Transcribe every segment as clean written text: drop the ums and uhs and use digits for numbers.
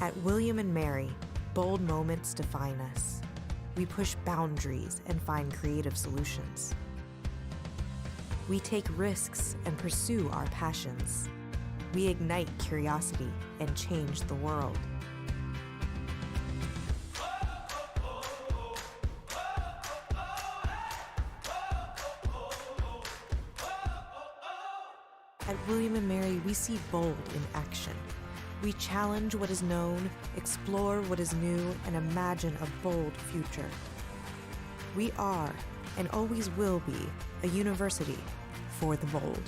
At William and Mary, bold moments define us. We push boundaries and find creative solutions. We take risks and pursue our passions. We ignite curiosity and change the world. At William and Mary, we see bold in action. We challenge what is known, explore what is new, and imagine a bold future. We are, and always will be, a university for the bold.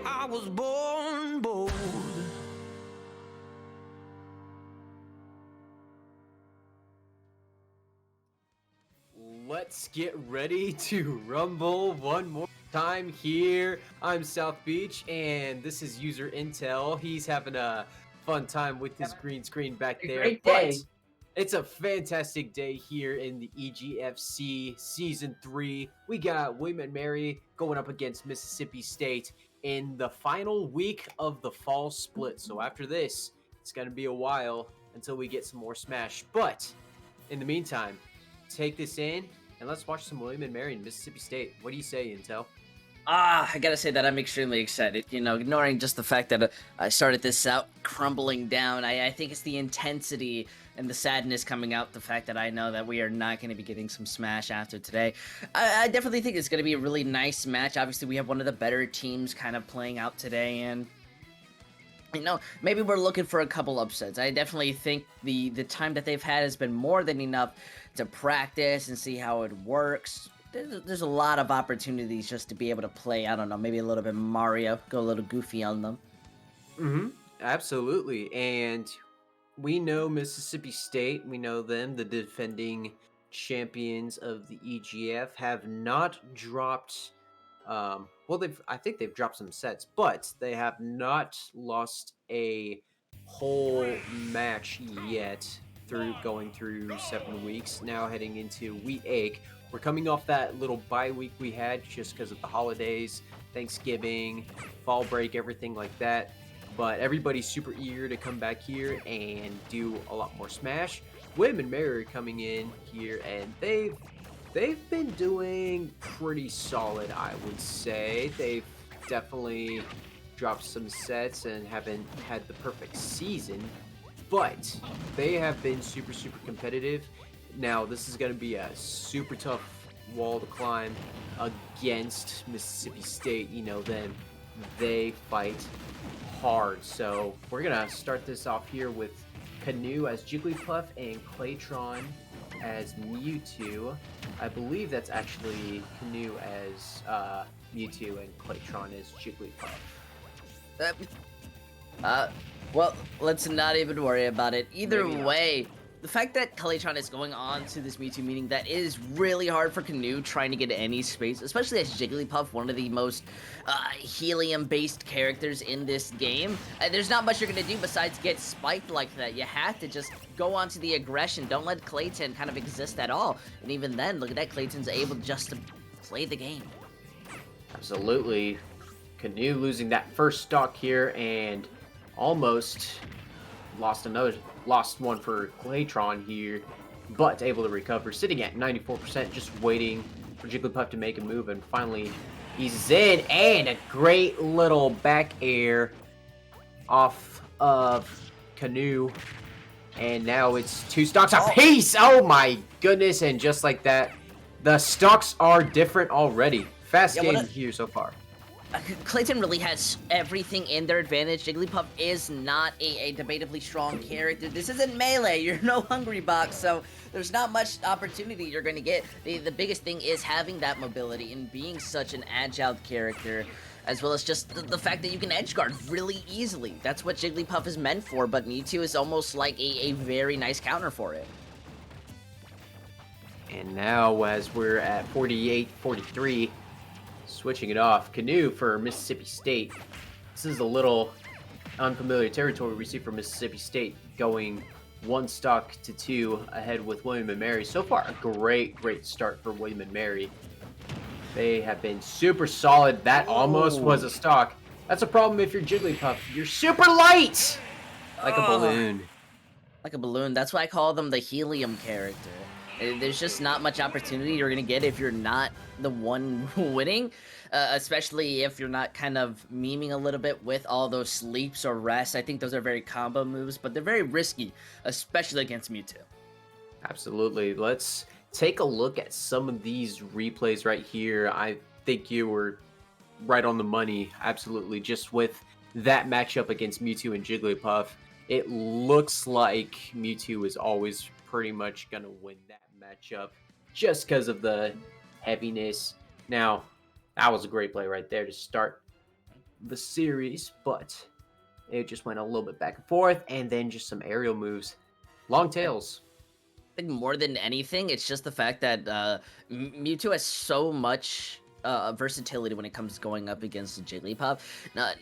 I was born bold. Let's get ready to rumble one more time here. I'm South Beach, and this is user Intel. He's having a fun time with his green screen back there. Great day. But it's a fantastic day here in the EGFC Season 3. We got William and Mary going up against Mississippi State in the final week of the fall split. So after this, it's going to be a while until we get some more Smash. But in the meantime, take this in and let's watch some William and Mary in Mississippi State. What do you say, Intel? I gotta say that I'm extremely excited. You know, ignoring just the fact that I started this out crumbling down, I think it's the intensity and the sadness coming out, the fact that I know that we are not going to be getting some Smash after today. I definitely think it's going to be a really nice match. Obviously, we have one of the better teams kind of playing out today, and you know, maybe we're looking for a couple upsets. I definitely think the time that they've had has been more than enough to practice and see how it works. There's a lot of opportunities just to be able to play, I don't know, maybe a little bit Mario, go a little goofy on them. Absolutely. And we know Mississippi State, we know them, the defending champions of the EGF, have not dropped, I think they've dropped some sets, but they have not lost a whole match yet going through 7 weeks. Now heading into week 8. We're coming off that little bye week we had just because of the holidays, Thanksgiving, fall break, everything like that. But everybody's super eager to come back here and do a lot more Smash. William and Mary are coming in here, and they've been doing pretty solid, I would say. They've definitely dropped some sets and haven't had the perfect season, but they have been super, super competitive. Now, this is going to be a super tough wall to climb against Mississippi State. You know them. They fight hard. So we're going to start this off here with Canoe as Jigglypuff and Claytron as Mewtwo. I believe that's actually Canoe as Mewtwo and Claytron as Jigglypuff. Well, let's not even worry about it. Either way, the fact that Claytron is going on to this Mewtwo meaning that it is really hard for Canoe trying to get any space, especially as Jigglypuff, one of the most helium-based characters in this game. There's not much you're going to do besides get spiked like that. You have to just go on to the aggression. Don't let Clayton kind of exist at all. And even then, look at that, Clayton's able just to play the game. Absolutely. Canoe losing that first stock here and almost lost one for Claytron here, but able to recover, sitting at 94%, just waiting for Jigglypuff to make a move, and finally eases in, and a great little back air off of Canoe, and now it's 2 stocks apiece. Oh my goodness, and just like that, the stocks are different already. Fast game here so far. Clayton really has everything in their advantage. Jigglypuff is not a debatably strong character. This isn't Melee. You're no Hungry Box, so there's not much opportunity you're going to get. The biggest thing is having that mobility and being such an agile character, as well as just the fact that you can edge guard really easily. That's what Jigglypuff is meant for, but Mewtwo is almost like a very nice counter for it. And now, as we're at 48-43, switching it off, Canoe for Mississippi State. This is a little unfamiliar territory we see from Mississippi State going 1 stock to 2 ahead with William and Mary. So far, a great start for William and Mary. They have been super solid. That almost was a stock. That's a problem if you're Jigglypuff. You're super light! Like a balloon. Like a balloon. That's why I call them the helium character. There's just not much opportunity you're going to get if you're not the one winning. Especially if you're not kind of memeing a little bit with all those sleeps or rests. I think those are very combo moves, but they're very risky, especially against Mewtwo. Absolutely. Let's take a look at some of these replays right here. I think you were right on the money, absolutely, just with that matchup against Mewtwo and Jigglypuff. It looks like Mewtwo is always pretty much going to win that matchup just because of the heaviness. Now, that was a great play right there to start the series, but it just went a little bit back and forth, and then just some aerial moves. Long tails. I think more than anything, it's just the fact that Mewtwo has so much versatility when it comes to going up against Jigglypuff.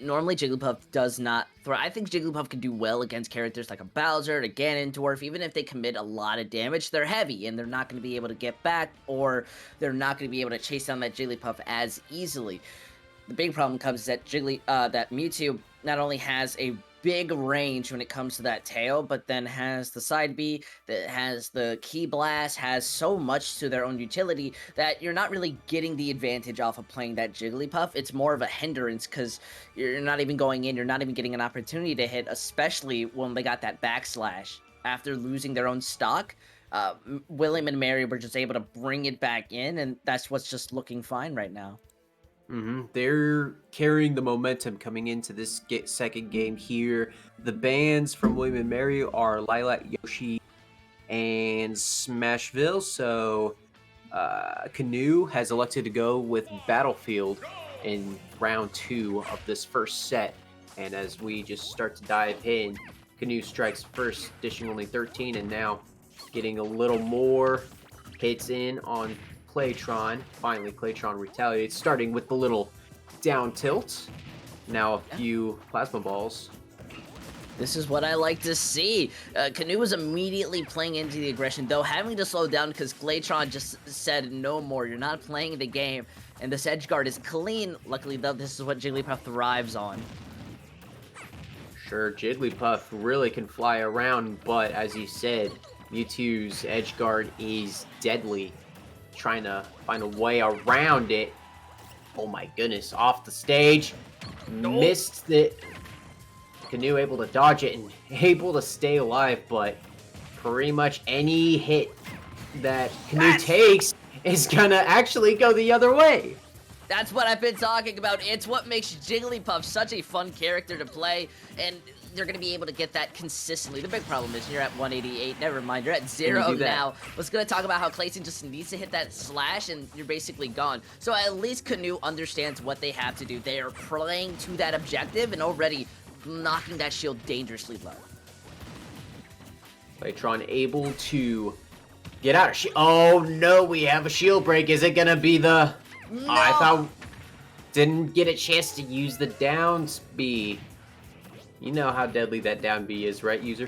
Normally, Jigglypuff does not throw. I think Jigglypuff can do well against characters like a Bowser, a Ganondorf. Even if they commit a lot of damage, they're heavy and they're not going to be able to get back, or they're not going to be able to chase down that Jigglypuff as easily. The big problem comes that that Mewtwo not only has a big range when it comes to that tail, but then has the side B, that has the key blast, has so much to their own utility that you're not really getting the advantage off of playing that Jigglypuff. It's more of a hindrance because you're not even going in, you're not even getting an opportunity to hit, especially when they got that backslash after losing their own stock. William and Mary were just able to bring it back in, and that's what's just looking fine right now. They're carrying the momentum coming into this second game here. The bans from William and Mary are Lilac, Yoshi, and Smashville. So Canoe has elected to go with Battlefield in round 2 of this first set. And as we just start to dive in, Canoe strikes first, dishing only 13, and now getting a little more hits in on Claytron. Finally, Claytron retaliates, starting with the little down tilt. Now a few plasma balls. This is what I like to see. Canoe was immediately playing into the aggression, though having to slow down because Claytron just said, no more, you're not playing the game. And this edge guard is clean. Luckily, though, this is what Jigglypuff thrives on. Sure, Jigglypuff really can fly around, but as you said, Mewtwo's edge guard is deadly. Trying to find a way around it. Oh my goodness, off the stage. Missed it. Canoe able to dodge it and able to stay alive, but pretty much any hit that Canoe takes is gonna actually go the other way. That's what I've been talking about. It's what makes Jigglypuff such a fun character to play, and they're going to be able to get that consistently. The big problem is you're at 188. Never mind, you're at 0 now. I was going to talk about how Clayton just needs to hit that slash, and you're basically gone. So at least Canoe understands what they have to do. They are playing to that objective and already knocking that shield dangerously low. Claytron able to get out of shield. Oh no, we have a shield break. Is it going to be the... No! I thought... Didn't get a chance to use the down B. You know how deadly that down B is, right, user?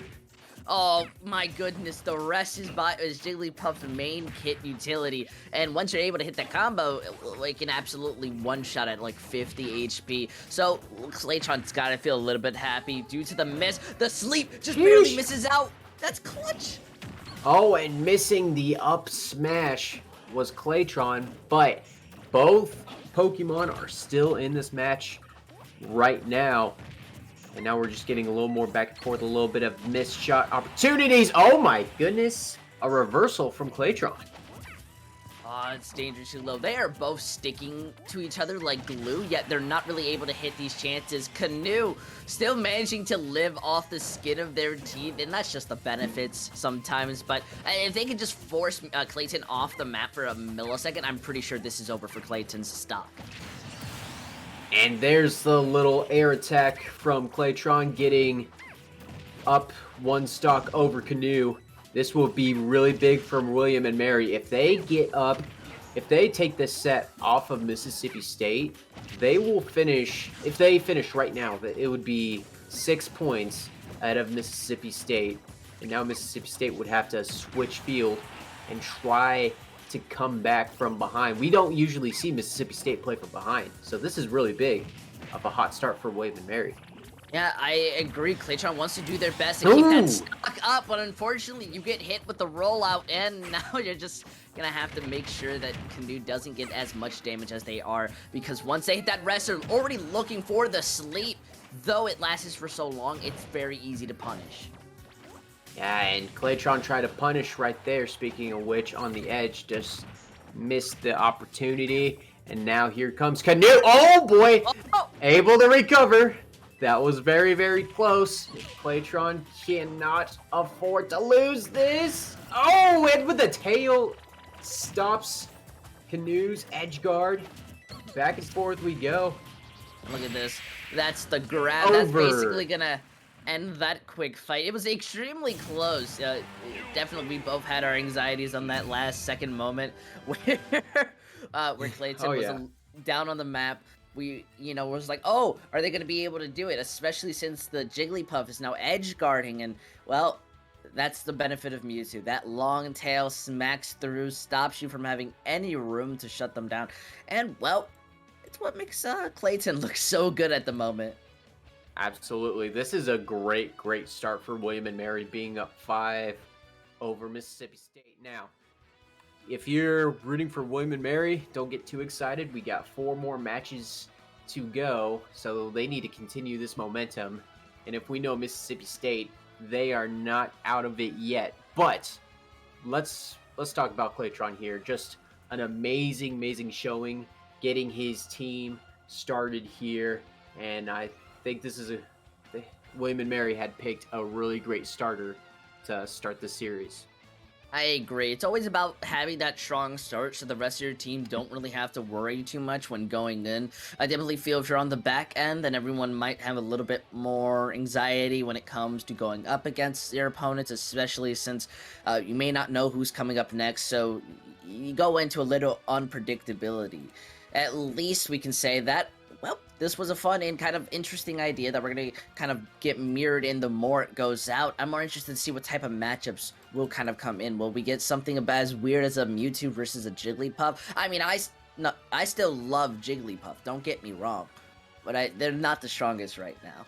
Oh my goodness, the rest is Jigglypuff's main kit utility, and once you're able to hit that combo, it can absolutely one-shot at like 50 HP. So Claytron's gotta feel a little bit happy due to the miss. The sleep just barely misses out. That's clutch. Oh, and missing the up smash was Claytron, but both Pokemon are still in this match right now. And now we're just getting a little more back and forth, a little bit of missed shot opportunities. Oh my goodness. A reversal from Claytron. Oh, it's dangerously low. They are both sticking to each other like glue, yet they're not really able to hit these chances. Canoe still managing to live off the skin of their teeth, and that's just the benefits sometimes. But if they can just force Clayton off the map for a millisecond, I'm pretty sure this is over for Clayton's stock. And there's the little air attack from Claytron, getting up 1 stock over Canoe. This will be really big from William and Mary. If they get up, if they take this set off of Mississippi State, they will finish, if they finish right now, it would be 6 points ahead of Mississippi State. And now Mississippi State would have to switch field and try to come back from behind. We don't usually see Mississippi State play from behind, so this is really big of a hot start for William and Mary. Yeah, I agree. Claytron wants to do their best to keep that stock up, but unfortunately, you get hit with the rollout, and now you're just gonna have to make sure that Canoe doesn't get as much damage as they are, because once they hit that rest, they're already looking for the sleep. Though it lasts for so long, it's very easy to punish. Yeah, and Claytron tried to punish right there, speaking of which, on the edge, just missed the opportunity, and now here comes Canoe. Oh boy! Able to recover. That was very, very close. Claytron cannot afford to lose this. Oh, and with the tail stops Canoe's edge guard. Back and forth we go. Look at this. That's the grab. That's basically gonna end that quick fight. It was extremely close. Definitely, we both had our anxieties on that last second moment where Clayton was down on the map. We, was like, oh, are they going to be able to do it? Especially since the Jigglypuff is now edge guarding, and, well, that's the benefit of Mewtwo. That long tail smacks through, stops you from having any room to shut them down, and, well, it's what makes Clayton look so good at the moment. Absolutely. This is a great, great start for William and Mary, being up 5 over Mississippi State. Now, if you're rooting for William and Mary, don't get too excited. We got 4 more matches to go, so they need to continue this momentum. And if we know Mississippi State, they are not out of it yet. But let's talk about Claytron here. Just an amazing, amazing showing, getting his team started here. And I think this is William and Mary had picked a really great starter to start the series. I agree. It's always about having that strong start so the rest of your team don't really have to worry too much when going in. I definitely feel if you're on the back end, then everyone might have a little bit more anxiety when it comes to going up against their opponents, especially since you may not know who's coming up next, so you go into a little unpredictability. At least we can say that, well, this was a fun and kind of interesting idea that we're going to kind of get mirrored in the more it goes out. I'm more interested to see what type of matchups will kind of come in. Will we get something about as weird as a Mewtwo versus a Jigglypuff? I mean, I still love Jigglypuff, don't get me wrong, but they're not the strongest right now.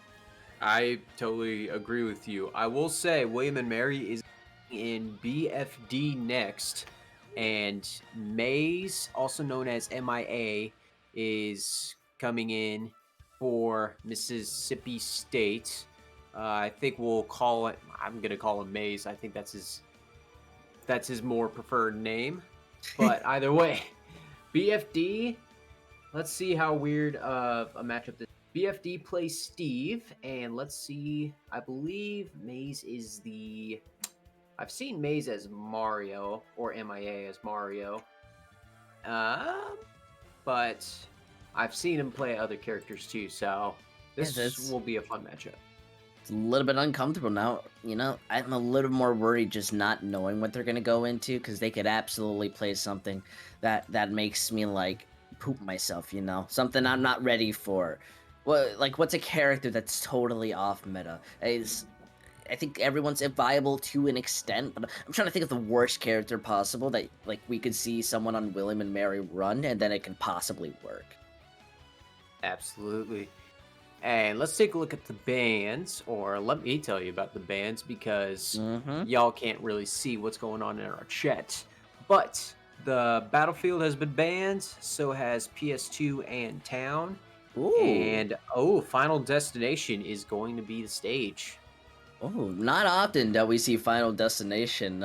I totally agree with you. I will say William and Mary is in BFD next, and Maze, also known as MIA, is coming in for Mississippi State. I think we'll call it, I'm gonna call him Maze. I think that's his more preferred name. But either way, BFD, let's see how weird of a matchup this. BFD plays Steve, and let's see, I believe Maze is I've seen Maze as Mario, or MIA as Mario. But I've seen him play other characters too, so this will be a fun matchup. It's a little bit uncomfortable now. I'm a little more worried just not knowing what they're going to go into, because they could absolutely play something that makes me, like, poop myself, Something I'm not ready for. Well, like, what's a character that's totally off meta? I think everyone's viable to an extent, but I'm trying to think of the worst character possible that, like, we could see someone on William and Mary run, and then it can possibly work. Absolutely. And let's take a look at the bans, or let me tell you about the bans, because y'all can't really see what's going on in our chat. But the Battlefield has been banned, so has PS2 and Town. Ooh. And, Final Destination is going to be the stage. Oh, not often that we see Final Destination.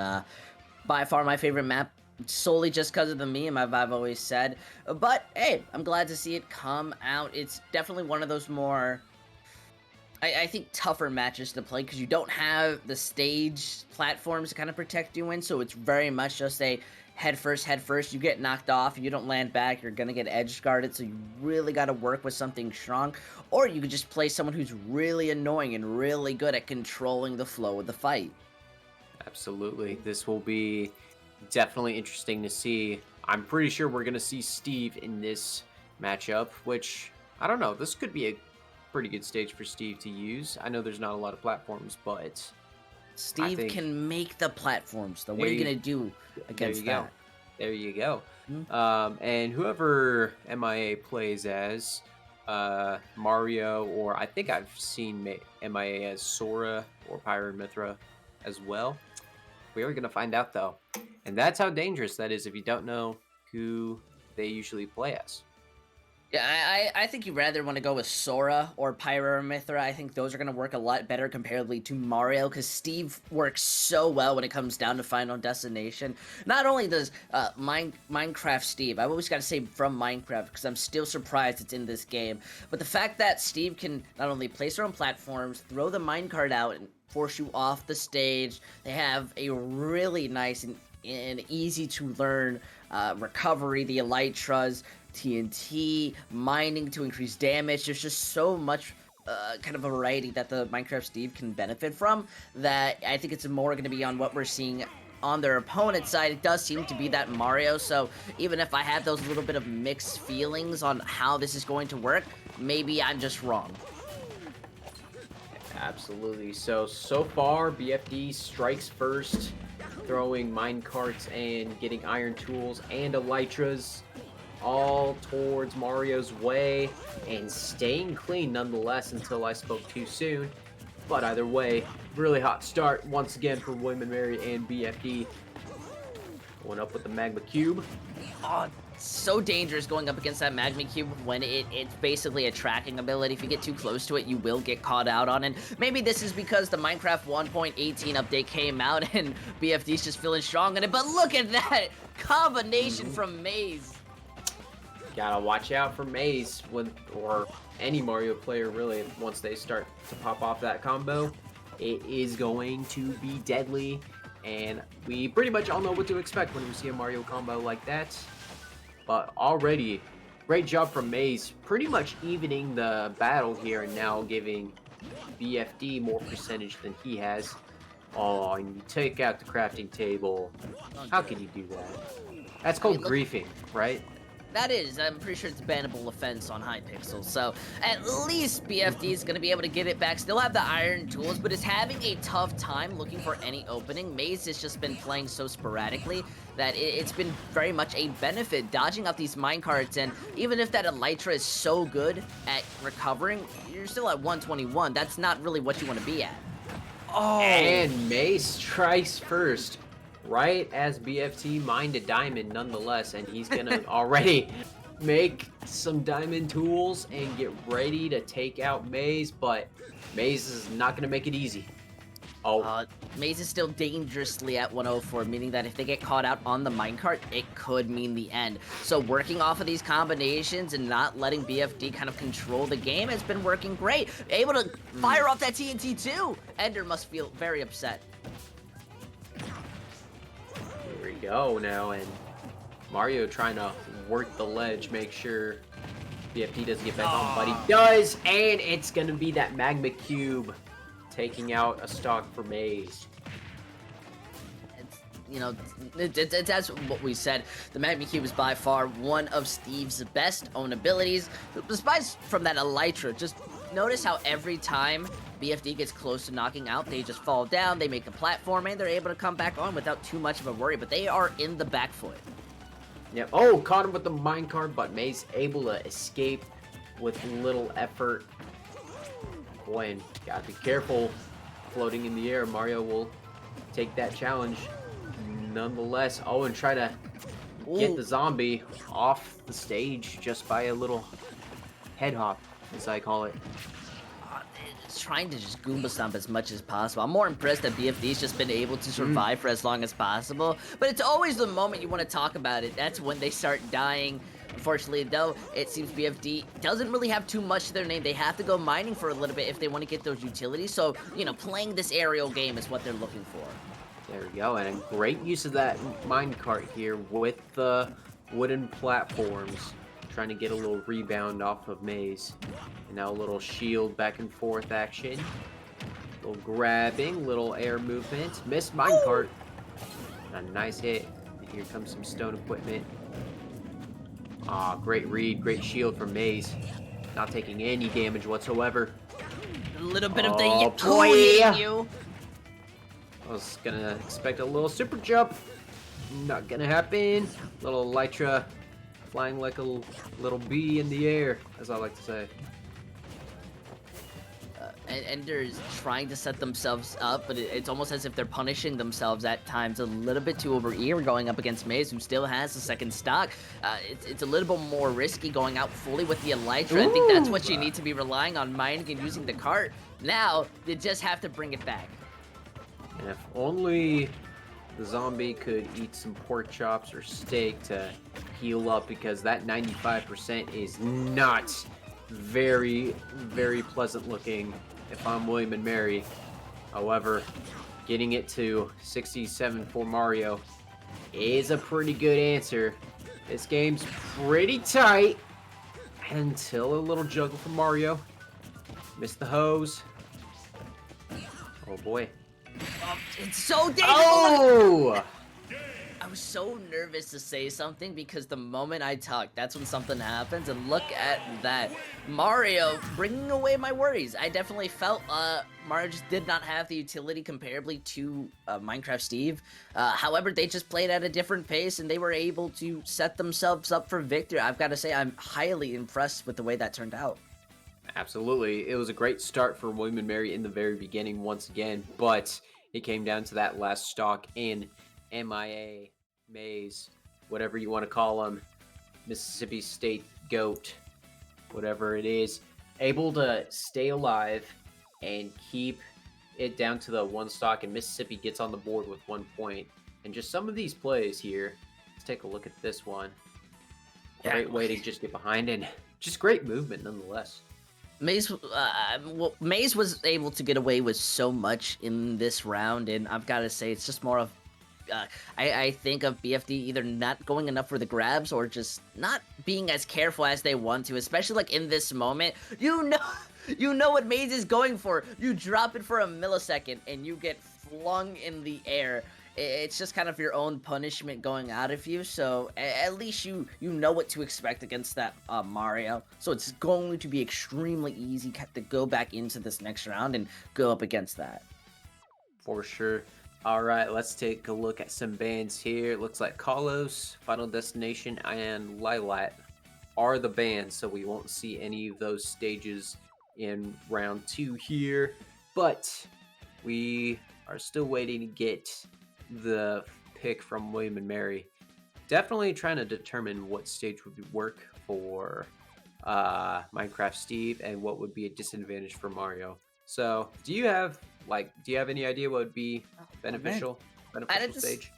By far my favorite map, solely just because of the meme I've always said. But, hey, I'm glad to see it come out. It's definitely one of those more, I think, tougher matches to play, because you don't have the stage platforms to kind of protect you in, so it's very much just a head first, you get knocked off, you don't land back, you're gonna get edge guarded, so you really gotta work with something strong, or you could just play someone who's really annoying and really good at controlling the flow of the fight. Absolutely. This will be definitely interesting to see. I'm pretty sure we're gonna see Steve in this matchup, which, I don't know, this could be pretty good stage for Steve to use. I know there's not a lot of platforms, but Steve think can make the platforms, though. What are there you you- going to do against there you that? go. There you go. Mhm. And whoever MIA plays as, Mario, or I think I've seen MIA as Sora or Pyramithra as well. We are going to find out, though. And that's how dangerous that is if you don't know who they usually play as. Yeah, I think you rather want to go with Sora or Pyramithra. I think those are going to work a lot better comparatively to Mario, because Steve works so well when it comes down to Final Destination. Not only does Minecraft Steve, I've always got to say from Minecraft, because I'm still surprised it's in this game, but the fact that Steve can not only place their own platforms, throw the minecart out, and force you off the stage, they have a really nice and easy to learn recovery, the elytras, TNT, mining to increase damage. There's just so much kind of variety that the Minecraft Steve can benefit from, that I think it's more going to be on what we're seeing on their opponent's side. It does seem to be that Mario, so even if I have those little bit of mixed feelings on how this is going to work, maybe I'm just wrong. Absolutely. So far, BFD strikes first, throwing minecarts and getting iron tools and elytras all towards Mario's way, and staying clean nonetheless until I spoke too soon. But either way, really hot start once again for William & Mary and BFD. Going up with the Magma Cube. Oh, so dangerous going up against that Magma Cube when it's basically a tracking ability. If you get too close to it, you will get caught out on it. Maybe this is because the Minecraft 1.18 update came out and BFD's just feeling strong in it, but look at that combination from Maze. Gotta watch out for Maze, or any Mario player really, once they start to pop off that combo. It is going to be deadly, and we pretty much all know what to expect when we see a Mario combo like that. But already, great job from Maze, pretty much evening the battle here and now giving BFD more percentage than he has. Oh, and you take out the crafting table. How can you do that? That's called griefing, right? That is, I'm pretty sure it's a bannable offense on Hypixel, so at least BFD is going to be able to get it back, still have the iron tools, but is having a tough time looking for any opening. Maze has just been playing so sporadically that it's been very much a benefit, dodging out these minecarts, and even if that Elytra is so good at recovering, you're still at 121. That's not really what you want to be at. Oh! And Maze strikes first, right as BFT mined a diamond nonetheless, and he's gonna already make some diamond tools and get ready to take out Maze, but Maze is not gonna make it easy. Maze is still dangerously at 104, meaning that if they get caught out on the minecart, it could mean the end. So working off of these combinations and not letting BFD kind of control the game has been working great. Able to fire off that TNT too! Ender must feel very upset. Here we go now, and Mario trying to work the ledge, make sure BFD doesn't get back on, but he does, and it's gonna be that Magma Cube taking out a stock for Maze. You know, that's what we said. The Magma Cube is by far one of Steve's best own abilities. Despite from that Elytra, just notice how every time BFD gets close to knocking out, they just fall down, they make a platform, and they're able to come back on without too much of a worry, but they are in the back foot. Yep. Oh, caught him with the minecart, but Maze able to escape with little effort. Boy, and gotta be careful floating in the air. Mario will take that challenge nonetheless. Oh, and try to get the zombie off the stage just by a little head hop, as I call it. It's trying to just Goomba stomp as much as possible. I'm more impressed that BFD's just been able to survive for as long as possible. But it's always the moment you want to talk about it. That's when they start dying. Unfortunately, though, it seems BFD doesn't really have too much to their name. They have to go mining for a little bit if they want to get those utilities. So, you know, playing this aerial game is what they're looking for. There we go, and a great use of that minecart here with the wooden platforms. Trying to get a little rebound off of Maze. And now a little shield back and forth action. A little grabbing, little air movement. Missed minecart. A nice hit. And here comes some stone equipment. Ah, great read, great shield from Maze. not taking any damage whatsoever. A little bit of the Oh, Yaku boy. hitting you. I was gonna expect a little super jump. Not gonna happen. Little Elytra flying like a little bee in the air, as I like to say. And Ender's trying to set themselves up, but it's almost as if they're punishing themselves at times a little bit too over-eager going up against Maze, who still has the second stock. It's a little bit more risky going out fully with the Elytra. I think that's what you need to be relying on, mining and using the cart. Now, you just have to bring it back. And if only the zombie could eat some pork chops or steak to heal up, because that 95% is not very, very pleasant looking if I'm William and Mary. However, getting it to 67 for Mario is a pretty good answer. This game's pretty tight until a little juggle from Mario. Missed the hose. Oh boy. It's so dangerous! Oh! I was so nervous to say something because the moment I talk, that's when something happens, and look at that. Mario bringing away my worries. I definitely felt Mario just did not have the utility comparably to Minecraft Steve. However, they just played at a different pace, and they were able to set themselves up for victory. I've got to say, I'm highly impressed with the way that turned out. Absolutely. It was a great start for William and Mary in the very beginning once again, but it came down to that last stock in MIA, Maze, whatever you want to call them, Mississippi State Goat, whatever it is, able to stay alive and keep it down to the one stock, and Mississippi gets on the board with 1 point. And just some of these plays here, let's take a look at this one. Great way to just get behind, and just great movement nonetheless. Maze was able to get away with so much in this round, and I've got to say, it's just more of, I think of BFD either not going enough for the grabs or just not being as careful as they want to, especially like in this moment. You know what Maze is going for. You drop it for a millisecond and you get flung in the air. It's just kind of your own punishment going out of you, so at least you know what to expect against that Mario. So it's going to be extremely easy to go back into this next round and go up against that. For sure. All right, let's take a look at some bans here. It looks like Kalos, Final Destination, and Lilat are the bans, so we won't see any of those stages in round 2 here. But we are still waiting to get the pick from William and Mary. Definitely trying to determine what stage would work for Minecraft Steve and what would be a disadvantage for Mario. So, do you have any idea what would be beneficial stage?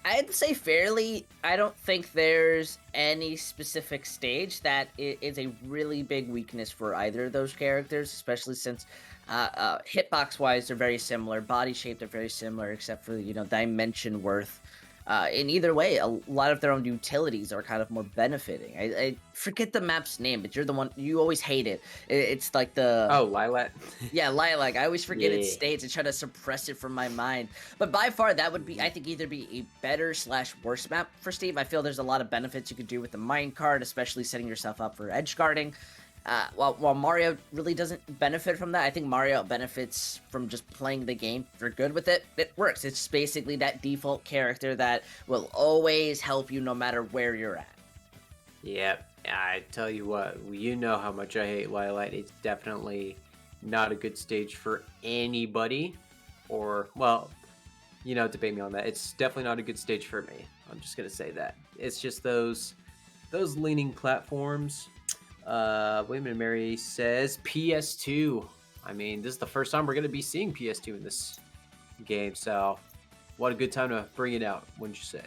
I'd say fairly. I don't think there's any specific stage that is a really big weakness for either of those characters, especially since hitbox wise they're very similar, body shape they're very similar, except for dimension worth. In either way, a lot of their own utilities are kind of more benefiting. I forget the map's name, but you're the one, you always hate it. It's like the... Oh, Lilac? Yeah, Lilac. I always forget its states and try to suppress it from my mind. But by far, that would be, I think, either be a better / worse map for Steve. I feel there's a lot of benefits you could do with the minecart, especially setting yourself up for edge guarding. While Mario really doesn't benefit from that, I think Mario benefits from just playing the game. If you're good with it, it works. It's basically that default character that will always help you no matter where you're at. Yep, I tell you what, you know how much I hate Lilac. It's definitely not a good stage for anybody. Or, well, debate me on that. It's definitely not a good stage for me. I'm just going to say that. It's just those leaning platforms. William and Mary says PS2. I mean, this is the first time we're going to be seeing PS2 in this game, so what a good time to bring it out, wouldn't you say?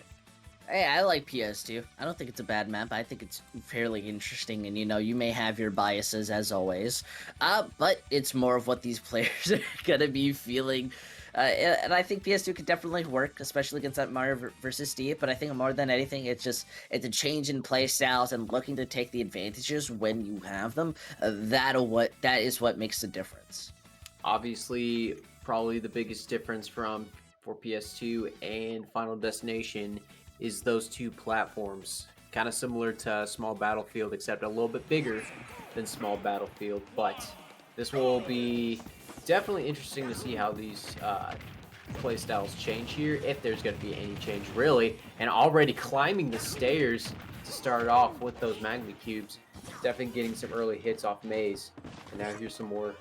Hey, I like PS2. I don't think it's a bad map. I think it's fairly interesting, and you may have your biases as always, but it's more of what these players are going to be feeling. And I think PS2 could definitely work, especially against that Mario versus Steve. But I think more than anything, it's a change in play styles and looking to take the advantages when you have them. That is what makes the difference. Obviously, probably the biggest difference for PS2 and Final Destination is those two platforms. Kind of similar to Small Battlefield, except a little bit bigger. than small battlefield, but this will be definitely interesting to see how these playstyles change here, if there's going to be any change really. And already climbing the stairs to start off with those magma cubes, definitely getting some early hits off Maze. And now here's some more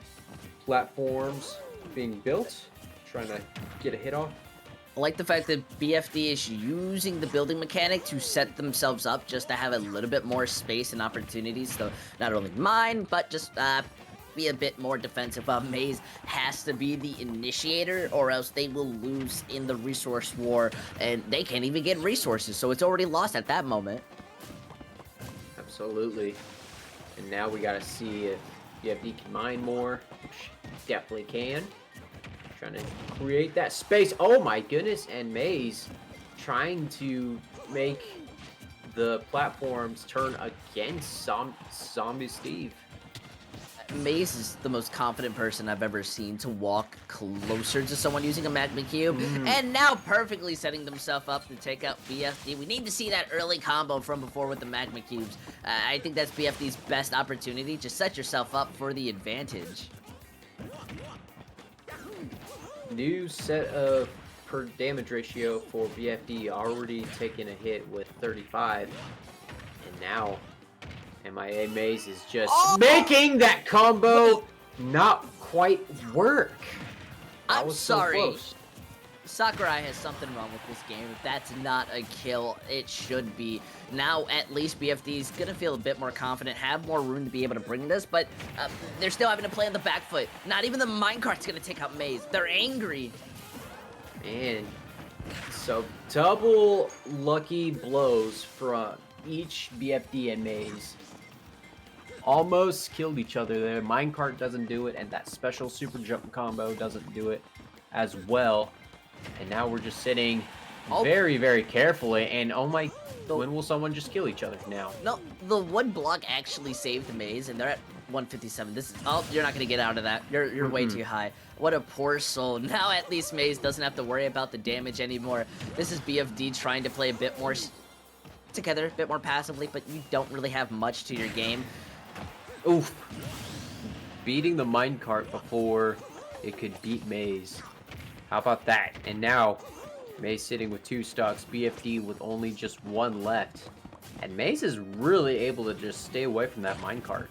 platforms being built, trying to get a hit off. I like the fact that BFD is using the building mechanic to set themselves up just to have a little bit more space and opportunities to not only mine, but just be a bit more defensive. Maze has to be the initiator, or else they will lose in the resource war, and they can't even get resources, so it's already lost at that moment. Absolutely. And now we gotta see if BFD can mine more, which definitely can. Trying to create that space. Oh my goodness, and Maze trying to make the platforms turn against Zombie Steve. Maze is the most confident person I've ever seen to walk closer to someone using a magma cube, and now perfectly setting themselves up to take out BFD. We need to see that early combo from before with the magma cubes. I think that's BFD's best opportunity. Just set yourself up for the advantage. New set of per damage ratio for BFD, already taking a hit with 35, and now MIA Maze is just making that combo not quite work. I'm sorry. So close. Sakurai has something wrong with this game. If that's not a kill, it should be. Now, at least BFD's gonna feel a bit more confident, have more room to be able to bring this, but they're still having to play on the back foot. Not even the minecart's gonna take out Maze. They're angry. Man, so double lucky blows from each BFD and Maze. Almost killed each other there. Minecart doesn't do it, and that special super jump combo doesn't do it as well. And now we're just sitting very, very carefully. And oh my, when will someone just kill each other now? No, the one block actually saved the Maze, and they're at 157. This is, oh, you're not gonna get out of that. You're way too high. What a poor soul. Now at least Maze doesn't have to worry about the damage anymore. This is BFD trying to play a bit more together, a bit more passively, but you don't really have much to your game. Oof. Beating the minecart before it could beat Maze. How about that? And now, Maze sitting with 2 stocks, BFD with only just 1 left. And Maze is really able to just stay away from that minecart.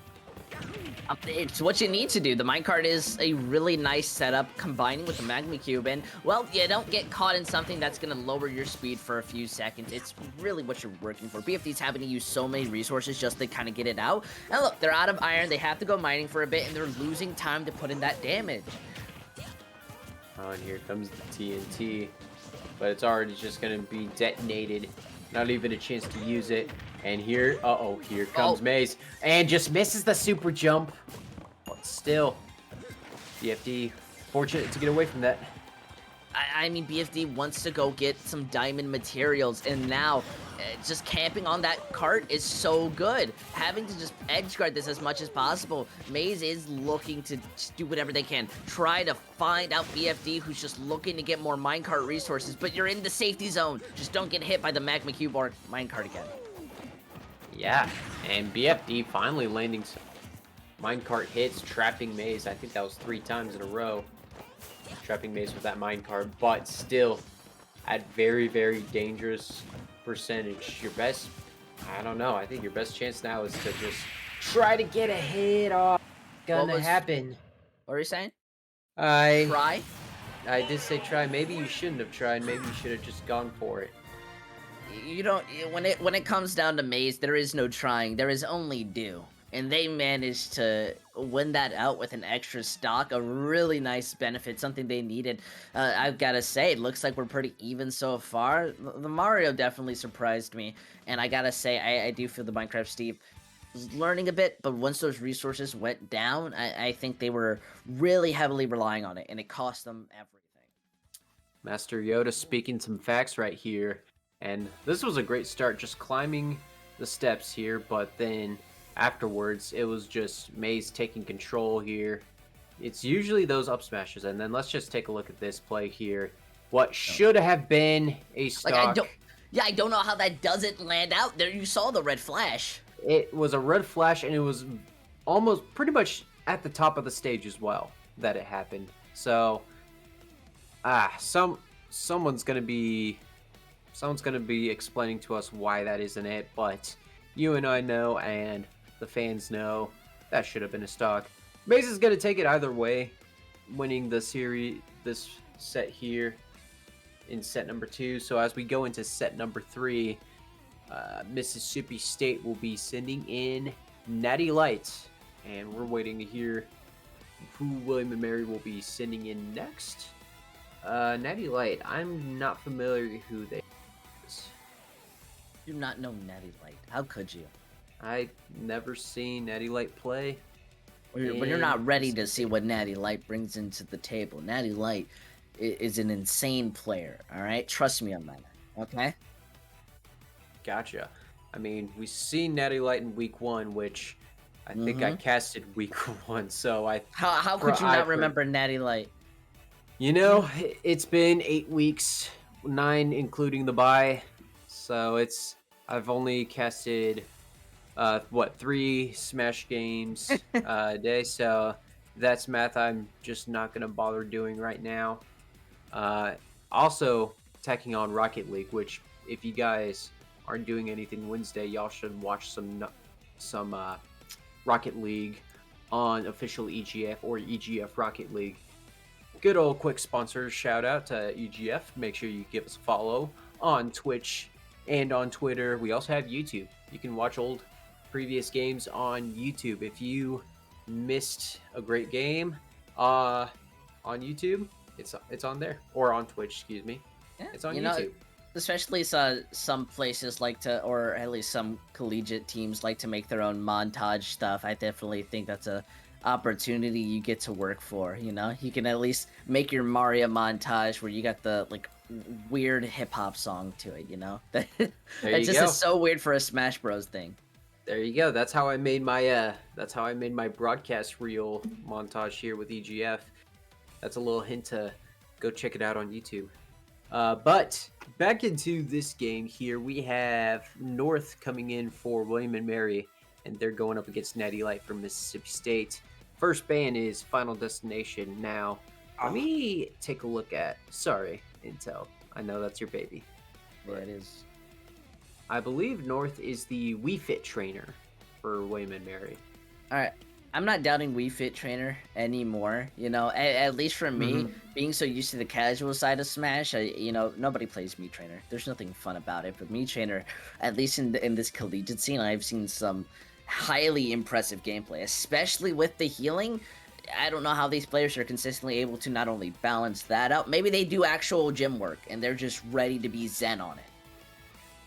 It's what you need to do. The minecart is a really nice setup, combining with the magma cube, and, well, you don't get caught in something that's going to lower your speed for a few seconds. It's really what you're working for. BFD's having to use so many resources just to kind of get it out. And look, they're out of iron, they have to go mining for a bit, and they're losing time to put in that damage. Oh, and here comes the TNT. But it's already just going to be detonated. Not even a chance to use it. And here, here comes Maze. And just misses the super jump. But still, BFD fortunate to get away from that. I mean, BFD wants to go get some diamond materials, and now just camping on that cart is so good. Having to just edge guard this as much as possible. Maze is looking to just do whatever they can. Try to find out BFD, who's just looking to get more minecart resources, but you're in the safety zone. Just don't get hit by the magma cube or minecart again. Yeah, and BFD finally landing some minecart hits, trapping Maze. I think that was 3 times in a row. Trapping Maze with that minecart, but still at very, very dangerous percentage. Your best, I don't know, I think your best chance now is to just try to get a hit off. Gonna happen. What are you saying? Try? I did say try. Maybe you shouldn't have tried. Maybe you should have just gone for it. You don't, when it comes down to Maze, there is no trying, there is only do. And they managed to win that out with an extra stock, a really nice benefit, something they needed. I've got to say, it looks like we're pretty even so far. The Mario definitely surprised me, and I got to say, I do feel the Minecraft Steve was learning a bit, but once those resources went down, I think they were really heavily relying on it, and it cost them everything. Master Yoda speaking some facts right here, and this was a great start, just climbing the steps here, but then afterwards, it was just Maze taking control here. It's usually those up smashes, and then let's just take a look at this play here. What should have been a stock. I don't know how that doesn't land out there. You saw the red flash. It was a red flash, and it was almost pretty much at the top of the stage as well that it happened. So someone's gonna be explaining to us why that isn't it, but you and I know, and the fans know, that should have been a stock. Maze is gonna take it either way, winning the series, this set here in set number 2. So as we go into set number 3, Mississippi State will be sending in Natty Light, and we're waiting to hear who William & Mary will be sending in next. Natty Light, I'm not familiar who they is. You do not know Natty Light. How could you? I never seen Natty Light play. When you're not ready to see what Natty Light brings into the table. Natty Light is an insane player, all right? Trust me on that, okay? Gotcha. I mean, we seen Natty Light in week 1, which I think I casted week 1, so How could you not remember Natty Light? You know, it's been 8 weeks, 9 including the bye, so I've only casted 3 Smash games a day, so that's math I'm just not gonna bother doing right now. Also tacking on Rocket League, which if you guys aren't doing anything Wednesday, y'all should watch some Rocket League on official EGF or EGF Rocket League. Good old quick sponsor shout out to EGF. Make sure you give us a follow on Twitch and on Twitter. We also have YouTube. You can watch old previous games on YouTube. If you missed a great game on YouTube, it's on there, or on Twitch, excuse me. Yeah, it's on YouTube. Especially some places like to, or at least some collegiate teams like to make their own montage stuff. I definitely think that's a opportunity you get to work for. You know, you can at least make your Mario montage where you got the like weird hip hop song to it. You know, it's just so weird for a Smash Bros thing. There you go. That's how I made my broadcast reel montage here with EGF. That's a little hint to go check it out on YouTube. But back into this game here, we have North coming in for William & Mary, and they're going up against Natty Light from Mississippi State. First ban is Final Destination. Now, let me take a look at... Sorry, Intel. I know that's your baby. Yeah, it is. I believe North is the Wii Fit trainer for William & Mary. All right. I'm not doubting Wii Fit Trainer anymore. You know, at least for me, being so used to the casual side of Smash, nobody plays Mii Trainer. There's nothing fun about it. But Mii Trainer, at least in this collegiate scene, I've seen some highly impressive gameplay, especially with the healing. I don't know how these players are consistently able to not only balance that out, maybe they do actual gym work and they're just ready to be zen on it.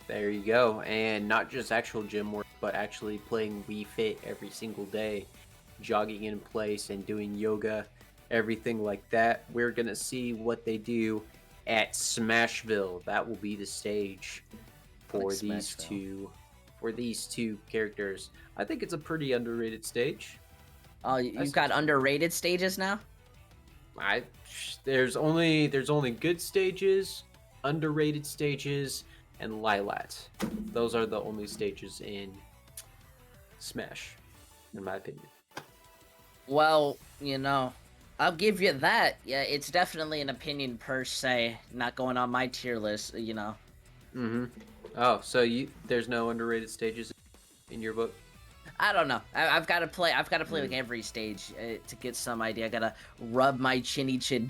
There you go. And not just actual gym work, but actually playing Wii Fit every single day. Jogging in place and doing yoga, everything like that. We're gonna see what they do at Smashville. That will be the stage for these two characters. I think it's a pretty underrated stage. Oh, you've got underrated stages now? There's only good stages, underrated stages, and Lilat. Those are the only stages in Smash, in my opinion. Well, I'll give you that. Yeah, it's definitely an opinion per se, not going on my tier list, Oh, so there's no underrated stages in your book? I don't know. I've got to play like every stage to get some idea. I gotta rub my chinny chin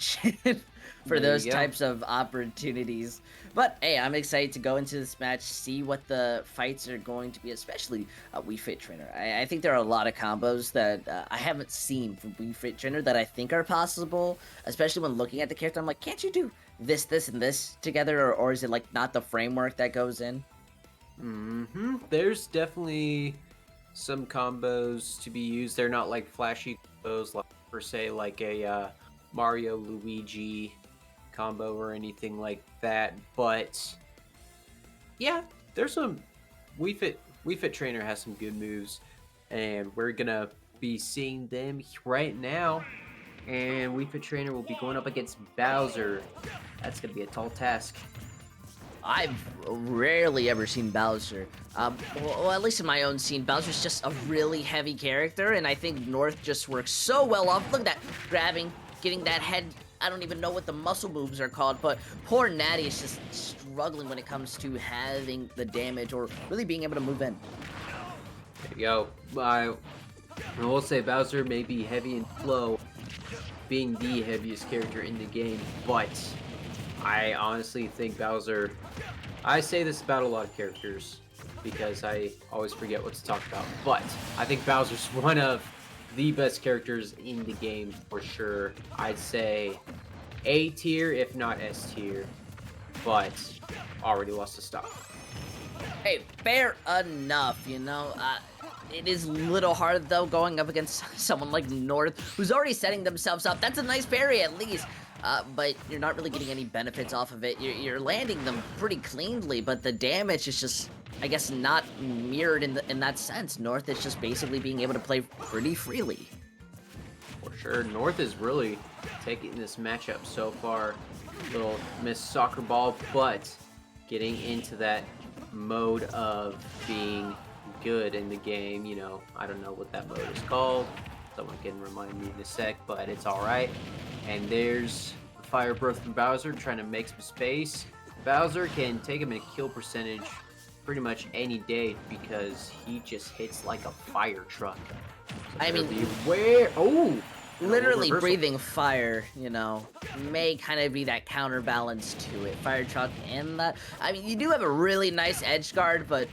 for those types of opportunities. But hey, I'm excited to go into this match, see what the fights are going to be, especially Wii Fit Trainer. I think there are a lot of combos that I haven't seen from Wii Fit Trainer that I think are possible, especially when looking at the character. I'm like, can't you do this, this, and this together, or is it like not the framework that goes in? There's definitely some combos to be used. They're not like flashy combos, like per se, like a Mario Luigi combo or anything like that. But yeah, there's some Wii Fit Trainer has some good moves, and we're gonna be seeing them right now. And Wii Fit Trainer will be going up against Bowser. That's gonna be a tall task. I've rarely ever seen Bowser. Well, at least in my own scene, Bowser's just a really heavy character, and I think North just works so well off. Look at that, grabbing, getting that head. I don't even know what the muscle moves are called, but poor Natty is just struggling when it comes to having the damage or really being able to move in. There you go. I will say Bowser may be heavy and slow, being the heaviest character in the game, but I honestly think Bowser, I say this about a lot of characters because I always forget what to talk about, but I think Bowser's one of the best characters in the game for sure. I'd say A tier, if not S tier, but already lost a stock. Hey, fair enough, you know. It is a little hard, though, going up against someone like North, who's already setting themselves up. That's a nice parry, at least. But you're not really getting any benefits off of it. You're landing them pretty cleanly, but the damage is just, I guess, not mirrored in that sense. North is just basically being able to play pretty freely. For sure, North is really taking this matchup so far. Little missed soccer ball, but getting into that mode of being good in the game. You know, I don't know what that mode is called. Someone can remind me in a sec, but it's all right. And there's the fire breath from Bowser trying to make some space. Bowser can take him in kill percentage pretty much any day because he just hits like a fire truck. So I mean, beware. Oh, literally breathing fire, you know, may kind of be that counterbalance to it. Fire truck and that. I mean, you do have a really nice edge guard, but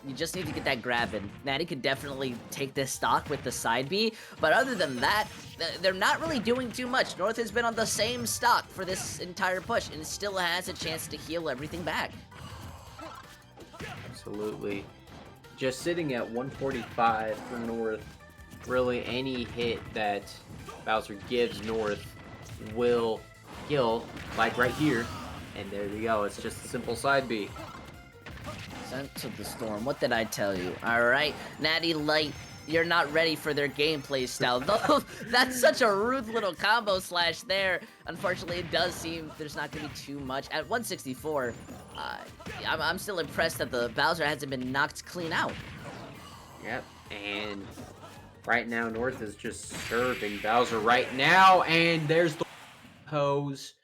you just need to get that grab in. Natty could definitely take this stock with the side B, but other than that, they're not really doing too much. North has been on the same stock for this entire push and still has a chance to heal everything back. Absolutely. Just sitting at 145 for North. Really, any hit that Bowser gives North will kill, like right here. And there you go. It's just a simple side B. Sent to the storm. What did I tell you? All right, Natty Light, you're not ready for their gameplay style. Though that's such a rude little combo slash there. Unfortunately, it does seem there's not going to be too much. At 164, I'm still impressed that the Bowser hasn't been knocked clean out. Yep, and right now North is just serving Bowser right now, and there's the pose.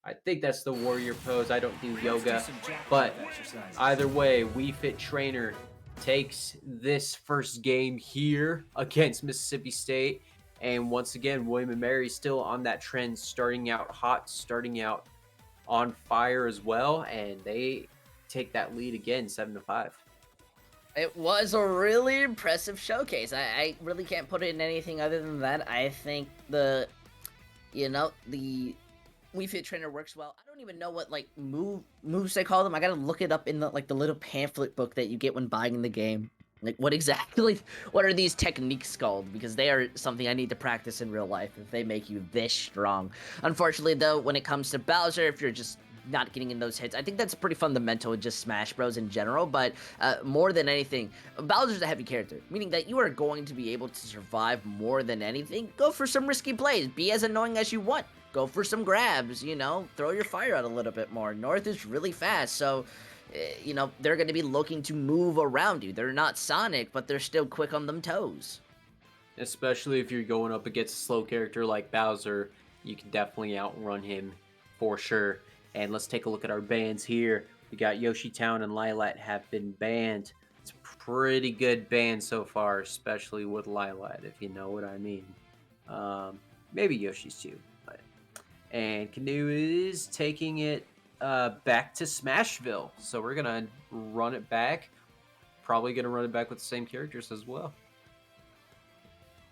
I think that's the warrior pose. I don't do yoga, but either way, We Fit Trainer takes this first game here against Mississippi State. And once again, William and Mary still on that trend, starting out hot, starting out on fire as well. And they take that lead again, 7-5. It was a really impressive showcase. I really can't put it in anything other than that. I think the We Fit Trainer works well. I don't even know what like moves they call them. I gotta look it up in the the little pamphlet book that you get when buying the game. Like what are these techniques called? Because they are something I need to practice in real life if they make you this strong. Unfortunately though, when it comes to Bowser, if you're just not getting in those hits, I think that's pretty fundamental in just Smash Bros in general, but more than anything, Bowser's a heavy character, meaning that you are going to be able to survive more than anything. Go for some risky plays, be as annoying as you want. Go for some grabs, you know, throw your fire out a little bit more. North is really fast, so, you know, they're going to be looking to move around you. They're not Sonic, but they're still quick on them toes. Especially if you're going up against a slow character like Bowser, you can definitely outrun him for sure. And let's take a look at our bans here. We got Yoshi Town and Lilat have been banned. It's a pretty good ban so far, especially with Lilat, if you know what I mean. Maybe Yoshi's too. And Canoe is taking it back to Smashville. So we're going to run it back. Probably going to run it back with the same characters as well.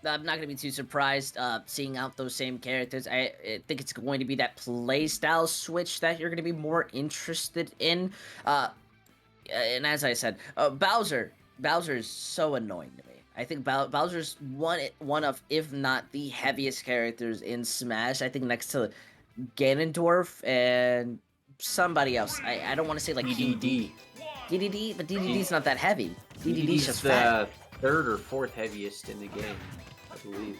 I'm not going to be too surprised seeing out those same characters. I think it's going to be that play style switch that you're going to be more interested in. And as I said, Bowser is so annoying to me. I think Bowser's one of, if not the heaviest characters in Smash. I think next to Ganondorf and somebody else. I don't want to say like DDD. DDD, but DDD's not that heavy. DDD's just the fat. third or fourth heaviest in the game, I believe.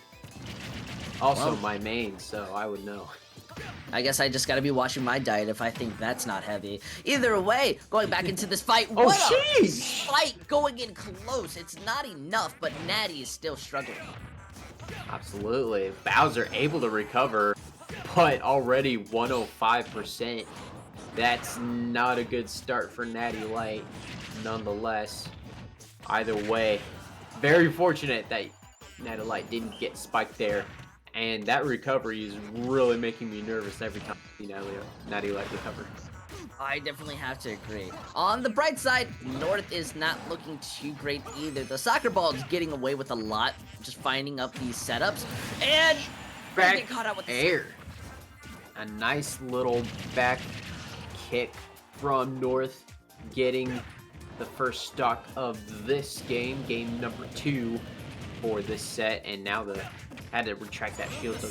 Also Well, my main, so I would know. I guess I just gotta be watching my diet if I think that's not heavy. Either way, going back into this fight, Oh, what a sheesh! fight going in close. It's not enough, but Natty is still struggling. Absolutely. Bowser able to recover, but already 105%. That's not a good start for Natty Light, nonetheless. Either way, very fortunate that Natty Light didn't get spiked there. And that recovery is really making me nervous every time I see Natty Light recover. I definitely have to agree. On the bright side, North is not looking too great either. The soccer ball is getting away with a lot, just finding up these setups, and Back get caught out with the air. A nice little back kick from North, getting the first stock of this game, game number 2 for this set, and now had to retract that shield, so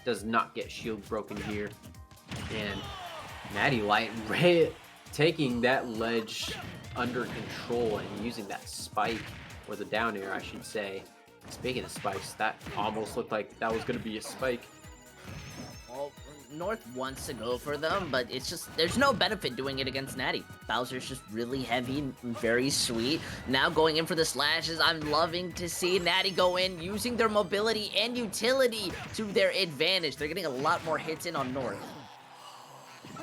does not get shield broken here. And Natty Light taking that ledge under control and using that spike, or the down air I should say. Speaking of spikes, that almost looked like that was going to be a spike. Well, North wants to go for them, but it's just, there's no benefit doing it against Natty. Bowser's just really heavy and very sweet. Now going in for the slashes, I'm loving to see Natty go in, using their mobility and utility to their advantage. They're getting a lot more hits in on North.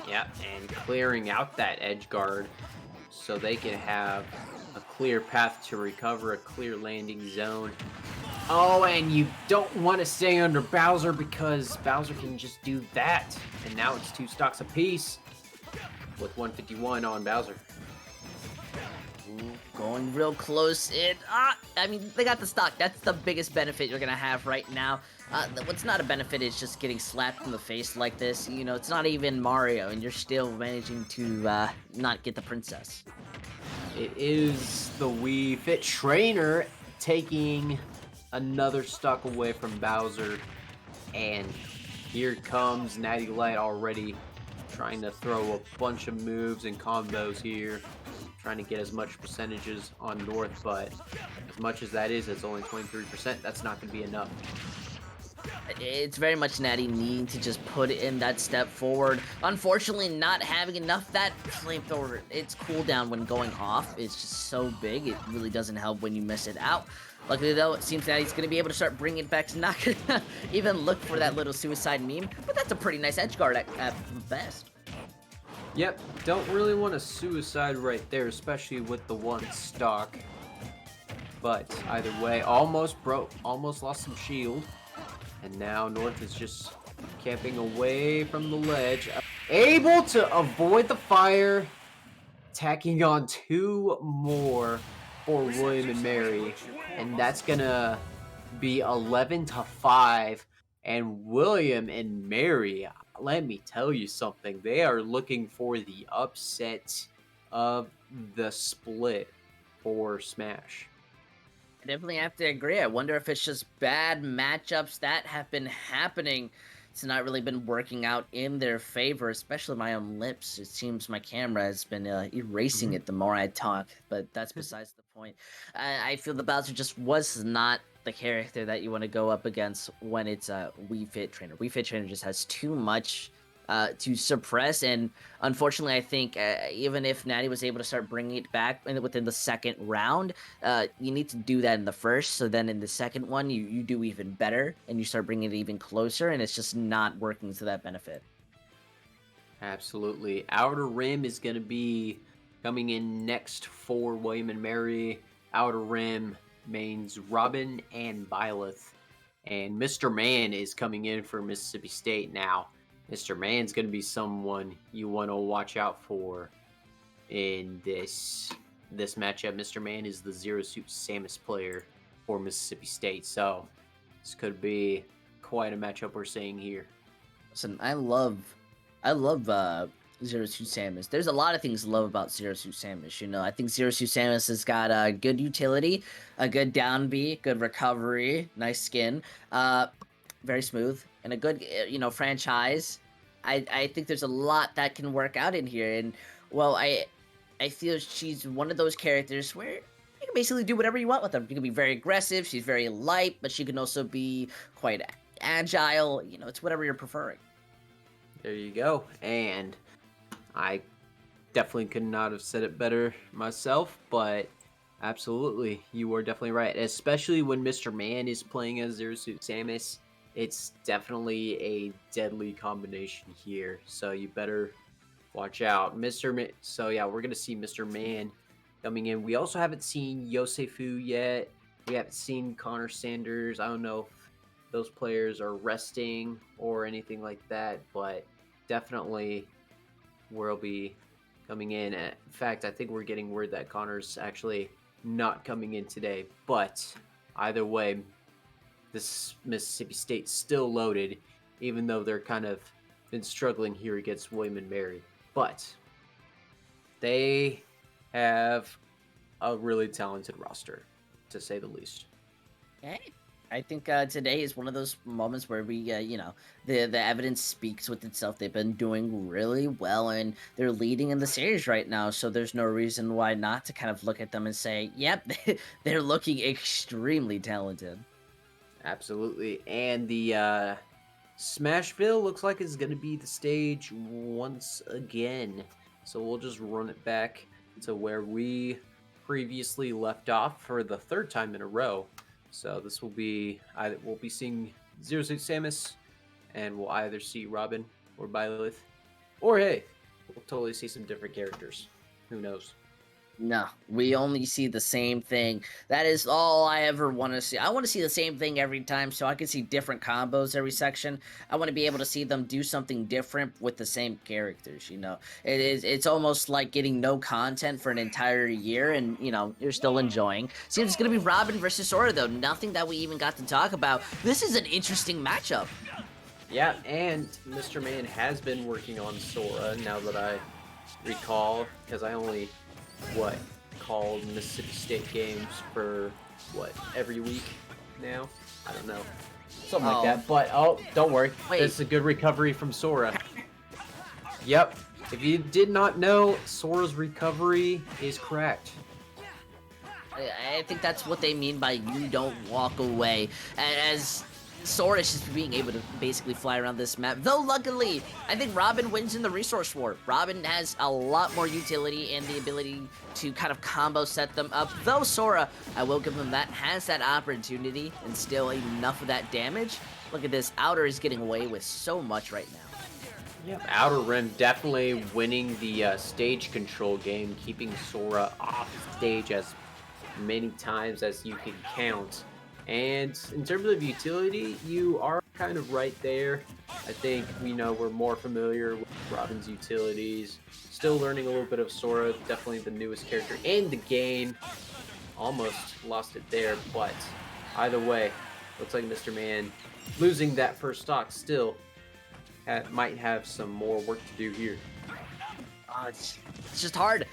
Yeah, and clearing out that edge guard so they can have a clear path to recover, a clear landing zone. Oh, and you don't want to stay under Bowser because Bowser can just do that. And now it's 2 stocks apiece with 151 on Bowser. Ooh, going real close. I mean, they got the stock. That's the biggest benefit you're gonna have right now. What's not a benefit is just getting slapped in the face like this. You know, it's not even Mario, and you're still managing to not get the princess. It is the Wii Fit Trainer taking another stock away from Bowser, and here comes Natty Light already trying to throw a bunch of moves and combos here, trying to get as much percentages on North, but as much as that is, it's only 23%. That's not going to be enough. It's very much Natty needing to just put in that step forward. Unfortunately, not having enough. That flamethrower, its cooldown when going off is just so big, it really doesn't help when you miss it out. Luckily though, it seems that he's going to be able to start bringing it back, to not gonna even look for that little suicide meme, but that's a pretty nice edge guard at best. Yep, don't really want a suicide right there, especially with the 1 stock. But either way, almost broke, almost lost some shield. And now North is just camping away from the ledge. Able to avoid the fire, tacking on 2 more for William and Mary. And that's gonna be 11-5. And William and Mary, let me tell you something. They are looking for the upset of the split for Smash. I definitely have to agree. I wonder if it's just bad matchups that have been happening. It's not really been working out in their favor, especially my own lips. It seems my camera has been erasing it the more I talk, but that's besides the point. I feel the Bowser just was not the character that you want to go up against when it's a Wii Fit Trainer. Wii Fit Trainer just has too much to suppress, and unfortunately I think even if Natty was able to start bringing it back within the second round, you need to do that in the first, so then in the second one you do even better and you start bringing it even closer, and it's just not working to that benefit. Absolutely. Outer Rim is going to be coming in next for William and Mary. Outer Rim means Robin and Byleth, and Mr. Man is coming in for Mississippi State now. Mr. Man's going to be someone you want to watch out for in this matchup. Mr. Man is the Zero Suit Samus player for Mississippi State, so this could be quite a matchup we're seeing here. Listen, I love Zero Suit Samus. There's a lot of things to love about Zero Suit Samus. You know, I think Zero Suit Samus has got a good utility, a good down B, good recovery, nice skin, very smooth, and a good franchise. I think there's a lot that can work out in here, and well, I feel she's one of those characters where you can basically do whatever you want with them. You can be very aggressive. She's very light, but she can also be quite agile. You know, it's whatever you're preferring. There you go. And I definitely could not have said it better myself, but absolutely, you are definitely right. Especially when Mr. Man is playing as Zero Suit Samus, it's definitely a deadly combination here. So you better watch out. Mr. Man. So yeah, we're gonna see Mr. Man coming in. We also haven't seen Yosefu yet. We haven't seen Connor Sanders. I don't know if those players are resting or anything like that, but definitely will be coming in. In fact, I think we're getting word that Connor's actually not coming in today. But either way, this Mississippi State's still loaded, even though they're kind of been struggling here against William and Mary. But they have a really talented roster, to say the least. Hey, I think today is one of those moments where we, the evidence speaks with itself. They've been doing really well, and they're leading in the series right now. So there's no reason why not to kind of look at them and say, "Yep, they're looking extremely talented." Absolutely. And the Smashville looks like it's going to be the stage once again. So we'll just run it back to where we previously left off for the third time in a row. So this will be either we'll be seeing Zero Suit Samus, and we'll either see Robin or Byleth, or hey, we'll totally see some different characters. Who knows? No, we only see the same thing. That is all I ever want to see. I want to see the same thing every time so I can see different combos every section. I want to be able to see them do something different with the same characters, you know. It's almost like getting no content for an entire year and, you're still enjoying. Seems it's going to be Robin versus Sora though. Nothing that we even got to talk about. This is an interesting matchup. Yeah, and Mr. Man has been working on Sora now that I recall, because I only called Mississippi State games for every week now. I don't know, something like that. But don't worry, it's a good recovery from Sora. Yep, if you did not know, Sora's recovery is correct. I think that's what they mean by you don't walk away. As Sora is just being able to basically fly around this map. Though luckily, I think Robin wins in the resource war. Robin has a lot more utility and the ability to kind of combo set them up. Though Sora, I will give him that, has that opportunity and still enough of that damage. Look at this, Outer is getting away with so much right now. Yep, Outer Rim definitely winning the stage control game, keeping Sora off stage as many times as you can count. And in terms of utility, you are kind of right there. I think we're more familiar with Robin's utilities. Still learning a little bit of Sora, definitely the newest character in the game. Almost lost it there, but either way, looks like Mr. Man losing that first stock still might have some more work to do here. It's just hard.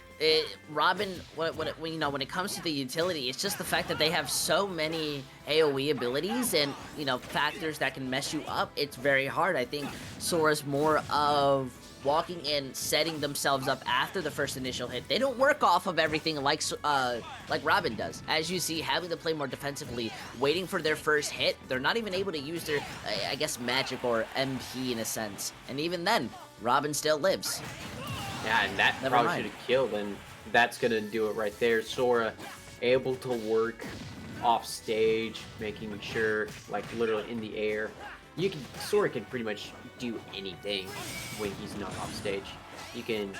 Robin, when it comes to the utility, it's just the fact that they have so many AoE abilities and, factors that can mess you up. It's very hard. I think Sora's more of walking in, setting themselves up after the first initial hit. They don't work off of everything like Robin does. As you see, having to play more defensively, waiting for their first hit, they're not even able to use their, magic or MP in a sense. And even then, Robin still lives. Yeah, and that probably should have killed, and that's going to do it right there. Sora able to work off stage, making sure, literally in the air. Sora can pretty much do anything when he's not off stage. You can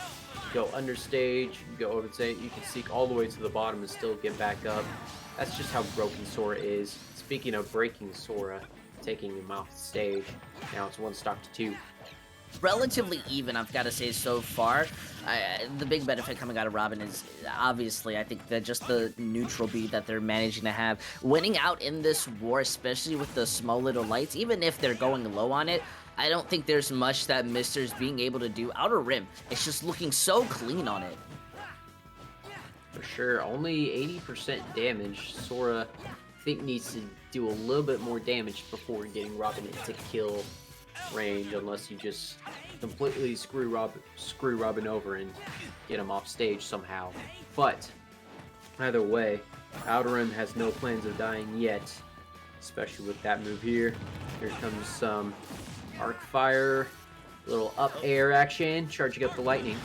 go under stage, go over stage, you can sneak all the way to the bottom and still get back up. That's just how broken Sora is. Speaking of breaking Sora, taking him off the stage, now it's 1 stock to 2. Relatively even, I've got to say, so far. The big benefit coming out of Robin is obviously, I think, that just the neutral beat that they're managing to have. Winning out in this war, especially with the small little lights, even if they're going low on it, I don't think there's much that Mister's being able to do. Outer Rim, it's just looking so clean on it. For sure, only 80% damage. Sora, I think, needs to do a little bit more damage before getting Robin into kill range, unless you just completely screw Robin over and get him off stage somehow. But either way, Outer Rim has no plans of dying yet, especially with that move here. Here comes some arc fire. Little up air action, charging up the lightning.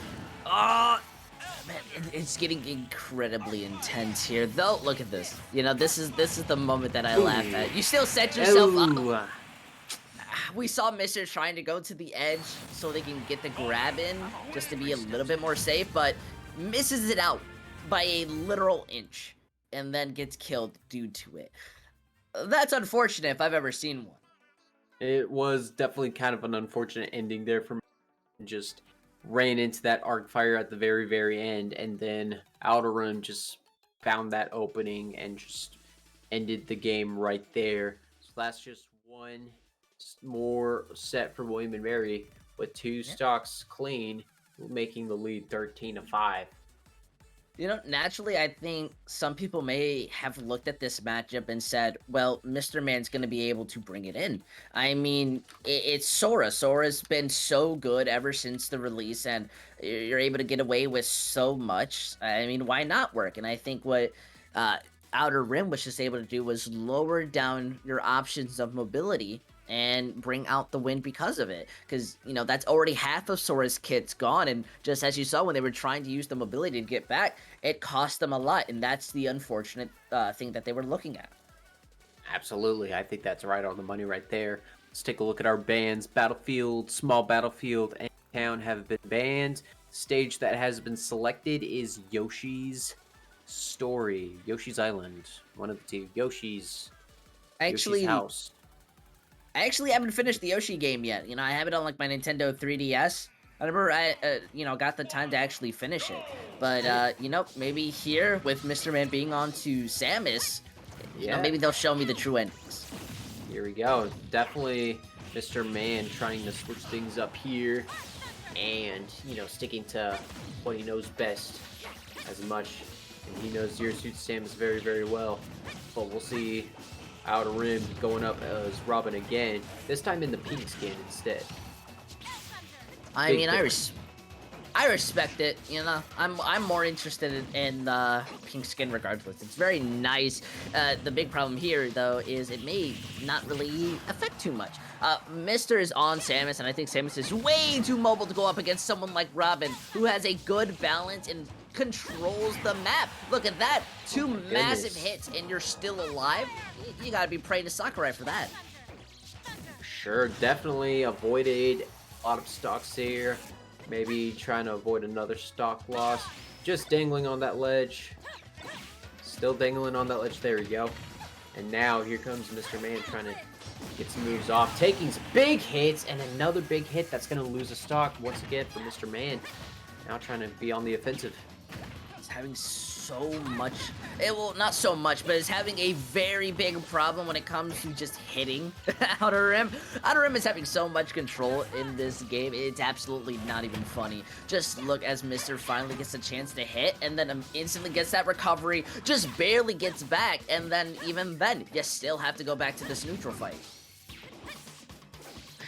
Oh, man, it's getting incredibly intense here. Though, look at this. You know, this is the moment that I laugh at. You still set yourself up. Ooh. We saw Mister trying to go to the edge so they can get the grab in, just to be a little bit more safe, but misses it out by a literal inch, and then gets killed due to it. That's unfortunate if I've ever seen one. It was definitely kind of an unfortunate ending there for me. Just ran into that arc fire at the very, very end, and then Outer Rim just found that opening and just ended the game right there. So that's just one more set for William and Mary with 2 stocks clean, making the lead 13-5. You know, naturally, I think some people may have looked at this matchup and said, well, Mr. Man's going to be able to bring it in. I mean, it's Sora. Sora's been so good ever since the release, and you're able to get away with so much. I mean, why not work? And I think what Outer Rim was just able to do was lower down your options of mobility and bring out the win because of it. Because, you know, that's already half of Sora's kits gone, and just as you saw when they were trying to use the mobility to get back, it cost them a lot, and that's the unfortunate thing that they were looking at. Absolutely, I think that's right on the money right there. Let's take a look at our bans. Battlefield, Small Battlefield, and Town have been banned. Stage that has been selected is Yoshi's Story. Yoshi's Island. One of the two. Yoshi's House. I actually haven't finished the Yoshi game yet. You know, I have it on like my Nintendo 3DS. I never, got the time to actually finish it. But, maybe here with Mr. Man being on to Samus, maybe they'll show me the true endings. Here we go. Definitely Mr. Man trying to switch things up here and, sticking to what he knows best as much. And he knows Zero Suit Samus very, very well. But we'll see Outer Rim going up as Robin again, this time in the pink skin instead. I respect it, you know. I'm more interested in the pink skin regardless. It's very nice. The big problem here, though, is it may not really affect too much. Mister is on Samus, and I think Samus is way too mobile to go up against someone like Robin, who has a good balance and controls the map. Look at that. 2 massive hits, and you're still alive. You gotta be praying to Sakurai for that. Sure, definitely avoided a lot of stocks here. Maybe trying to avoid another stock loss. Just dangling on that ledge. Still dangling on that ledge. There we go. And now here comes Mr. Man trying to get some moves off. Taking some big hits and another big hit. That's going to lose a stock once again for Mr. Man. Now trying to be on the offensive. He's having so much, well, not so much, but is having a very big problem when it comes to just hitting Outer Rim. Outer Rim is having so much control in this game, it's absolutely not even funny. Just look as Mister finally gets a chance to hit, and then instantly gets that recovery, just barely gets back, and then even then, you still have to go back to this neutral fight.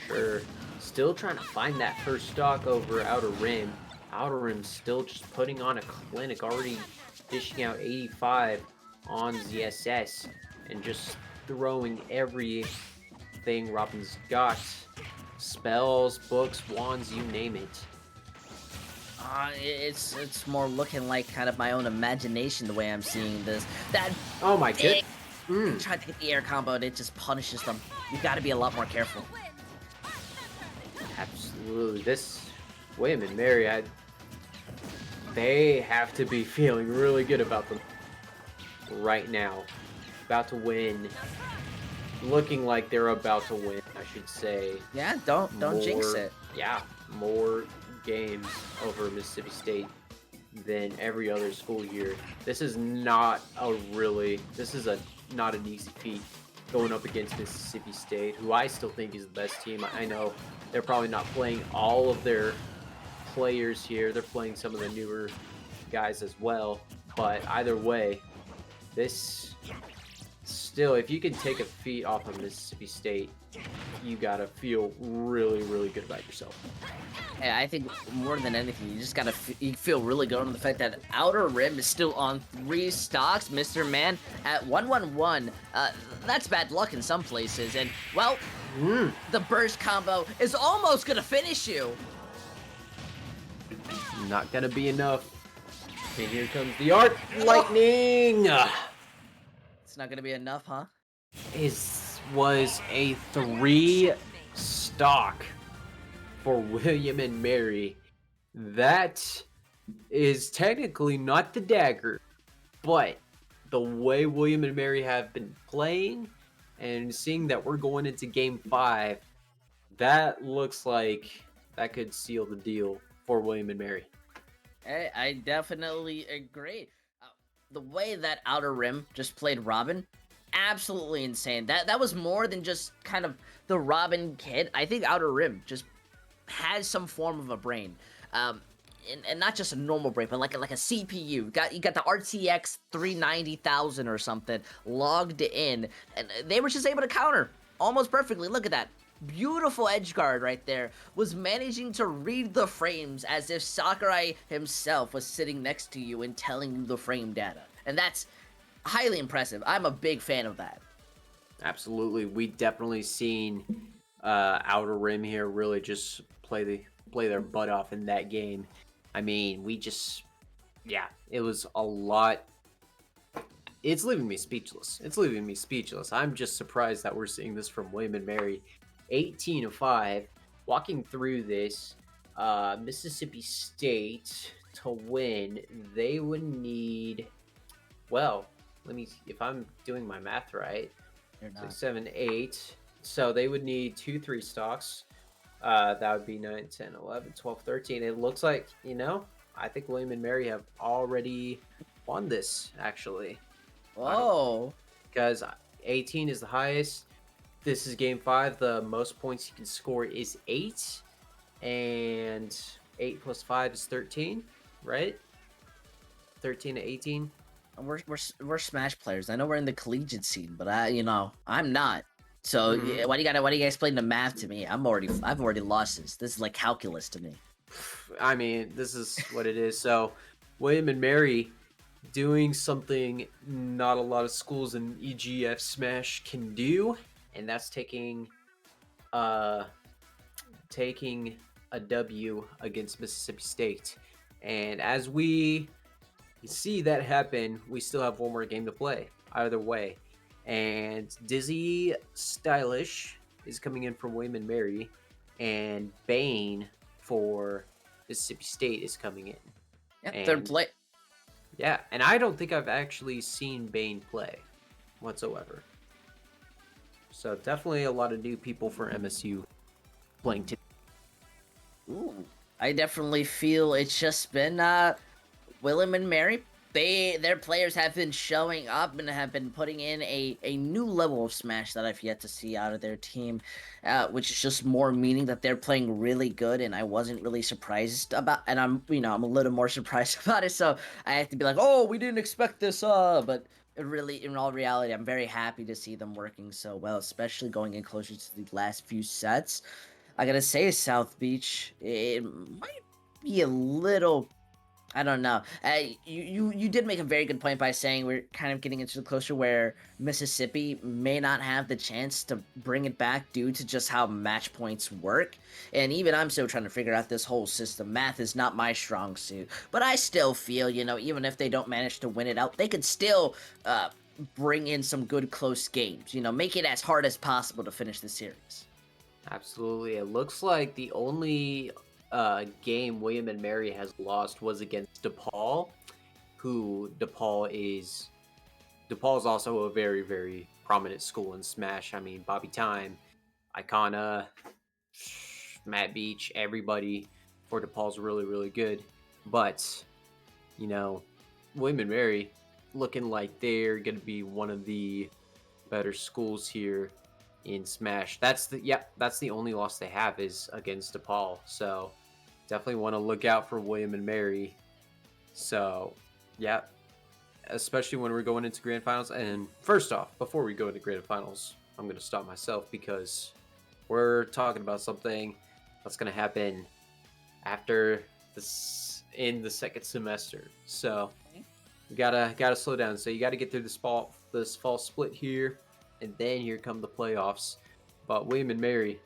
Sure. Still trying to find that first stock over Outer Rim. Outer Rim still just putting on a clinic, already dishing out 85 on ZSS and just throwing everything Robin's got. Spells, books, wands, you name it. It's more looking like kind of my own imagination the way I'm seeing this. That oh my god! Tried to get the air combo and it just punishes them. You got to be a lot more careful. Absolutely. This William and Mary, they have to be feeling really good about them right now. About to win. Looking like they're about to win, I should say. Yeah, don't jinx it. Yeah, more games over Mississippi State than every other school year. This is not not an easy feat going up against Mississippi State, who I still think is the best team. I know they're probably not playing all of their players here. They're playing some of the newer guys as well, but either way, this still, if you can take a feat off of Mississippi State, you gotta feel really, really good about yourself. And I think more than anything, you just gotta you feel really good on the fact that Outer Rim is still on 3 stocks, Mr. Man, at 111. That's bad luck in some places, and well, the burst combo is almost gonna finish you. Not gonna be enough. And here comes the Arc Lightning. It's not gonna be enough, huh? Was a 3 stock for William and Mary. That is technically not the dagger, but the way William and Mary have been playing and seeing that we're going into game 5, that looks like that could seal the deal for William and Mary. I definitely agree. The way that Outer Rim just played Robin, absolutely insane. That was more than just kind of the Robin kid. I think Outer Rim just has some form of a brain. And not just a normal brain, but like a CPU. You got the RTX 390,000 or something logged in, and they were just able to counter almost perfectly. Look at that. Beautiful edge guard right there, was managing to read the frames as if Sakurai himself was sitting next to you and telling you the frame data. And that's highly impressive. I'm a big fan of that. Absolutely. We definitely seen Outer Rim here really just play their butt off in that game. I mean, it was a lot. It's leaving me speechless. I'm just surprised that we're seeing this from William and Mary. 18-5. Walking through this, Mississippi State to win, they would need, well, let me see if I'm doing my math right. You're not. 6, 7, 8. So they would need 2 3 stocks. That would be 9, 10, 11, 12, 13. It looks like, I think William and Mary have already won this, actually. Whoa. Because 18 is the highest. This is game 5. The most points you can score is 8. And 8 plus 5 is 13, right? 13 to 18. We're Smash players. I know we're in the collegiate scene, but I'm not. So yeah, why do you guys explain the math to me? I've already lost this. This is like calculus to me. I mean, this is what it is. So William and Mary doing something not a lot of schools in EGF Smash can do, and that's taking a W against Mississippi State. And as we see that happen, we still have one more game to play either way. And Dizzy Stylish is coming in from William and Mary, and Bane for Mississippi State is coming in. Yeah, third play. Yeah, and I don't think I've actually seen Bane play whatsoever. So definitely a lot of new people for MSU playing today. Ooh, I definitely feel it's just been William and Mary. Their players have been showing up and have been putting in a new level of Smash that I've yet to see out of their team, which is just more meaning that they're playing really good, and I wasn't really surprised about, and I'm a little more surprised about it, so I have to be like, oh, we didn't expect this, but really, in all reality, I'm very happy to see them working so well, especially going in closer to the last few sets. I gotta say, South Beach, it might be a little, I don't know. You did make a very good point by saying we're kind of getting into the closer where Mississippi may not have the chance to bring it back due to just how match points work. And even I'm still trying to figure out this whole system. Math is not my strong suit. But I still feel, even if they don't manage to win it out, they could still bring in some good close games. Make it as hard as possible to finish the series. Absolutely. It looks like the only game William and Mary has lost was against DePaul, who DePaul is also a very, very prominent school in Smash. I mean, Bobby Time, Icona, Matt Beach, everybody for DePaul's really, really good. But, William and Mary looking like they're going to be one of the better schools here in Smash. That's the only loss they have is against DePaul. So definitely want to look out for William and Mary. So yeah, especially when we're going into grand finals. And first off, before we go into grand finals, I'm going to stop myself because we're talking about something that's going to happen after this in the second semester. So you gotta slow down. So you got to get through this fall split here, and then here come the playoffs. But William and Mary,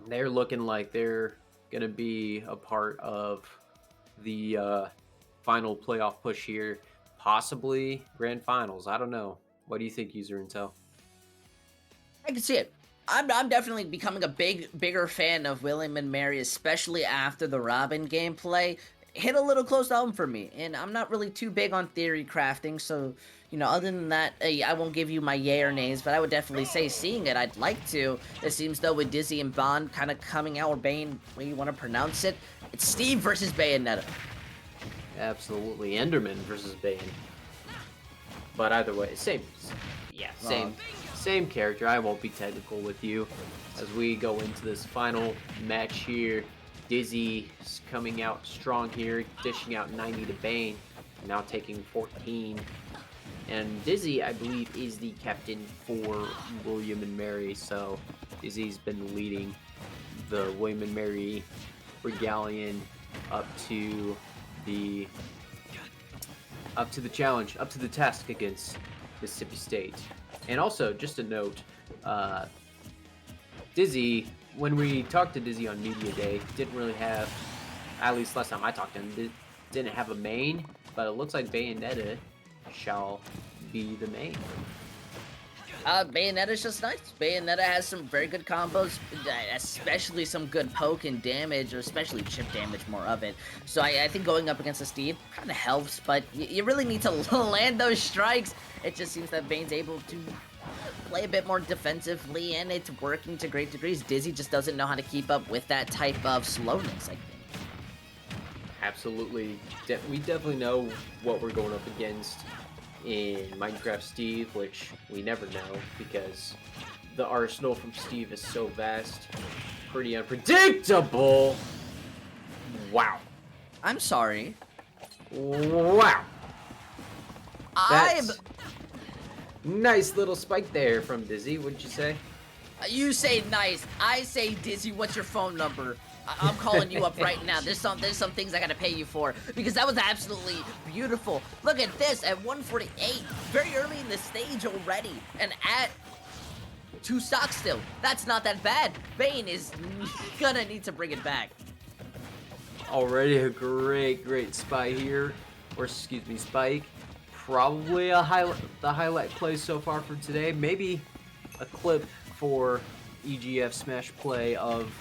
they're looking like they're gonna be a part of the final playoff push here, possibly grand finals. I don't know. What do you think, User Intel? I can see it. I'm definitely becoming a bigger fan of William and Mary, especially after the Robin gameplay. Hit a little close to home for me, and I'm not really too big on theory crafting, so, other than that, I won't give you my yay or nays, but I would definitely say seeing it, I'd like to. It seems though with Dizzy and Bond kind of coming out, or Bane, way you want to pronounce it, it's Steve versus Bayonetta. Absolutely, Enderman versus Bane. But either way, same character. I won't be technical with you as we go into this final match here. Dizzy's coming out strong here, dishing out 90 to Bane, now taking 14. And Dizzy, I believe, is the captain for William and Mary, so Dizzy's been leading the William and Mary Regalian up to the challenge, up to the task against Mississippi State. And also, just a note, Dizzy, when we talked to Dizzy on Media Day, didn't really have, at least last time I talked to him, didn't have a main, but it looks like Bayonetta shall be the main. Bayonetta's just nice. Bayonetta has some very good combos, especially some good poke and damage, or especially chip damage, more of it. So I think going up against a Steve kind of helps, but you really need to land those strikes. It just seems that Bane's able to play a bit more defensively, and it's working to great degrees. Dizzy just doesn't know how to keep up with that type of slowness, I think. Absolutely. We definitely know what we're going up against in Minecraft Steve, which we never know because the arsenal from Steve is so vast, pretty unpredictable. Wow. I'm sorry. Wow. That's nice little spike there from Dizzy. What'd you say? You say nice. I say Dizzy. What's your phone number? I'm calling you up right now. There's some things I gotta pay you for because that was absolutely beautiful. Look at this at 148, very early in the stage already, and at 2 stocks still. That's not that bad. Bane is gonna need to bring it back. Already a great spy here, or excuse me, spike. Probably the highlight play so far for today. Maybe a clip for EGF Smash play of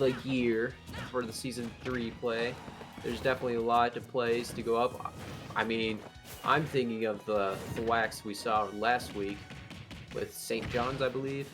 the year for the Season 3 play. There's definitely a lot of plays to go up. I mean, I'm thinking of the wax we saw last week with St. John's, I believe.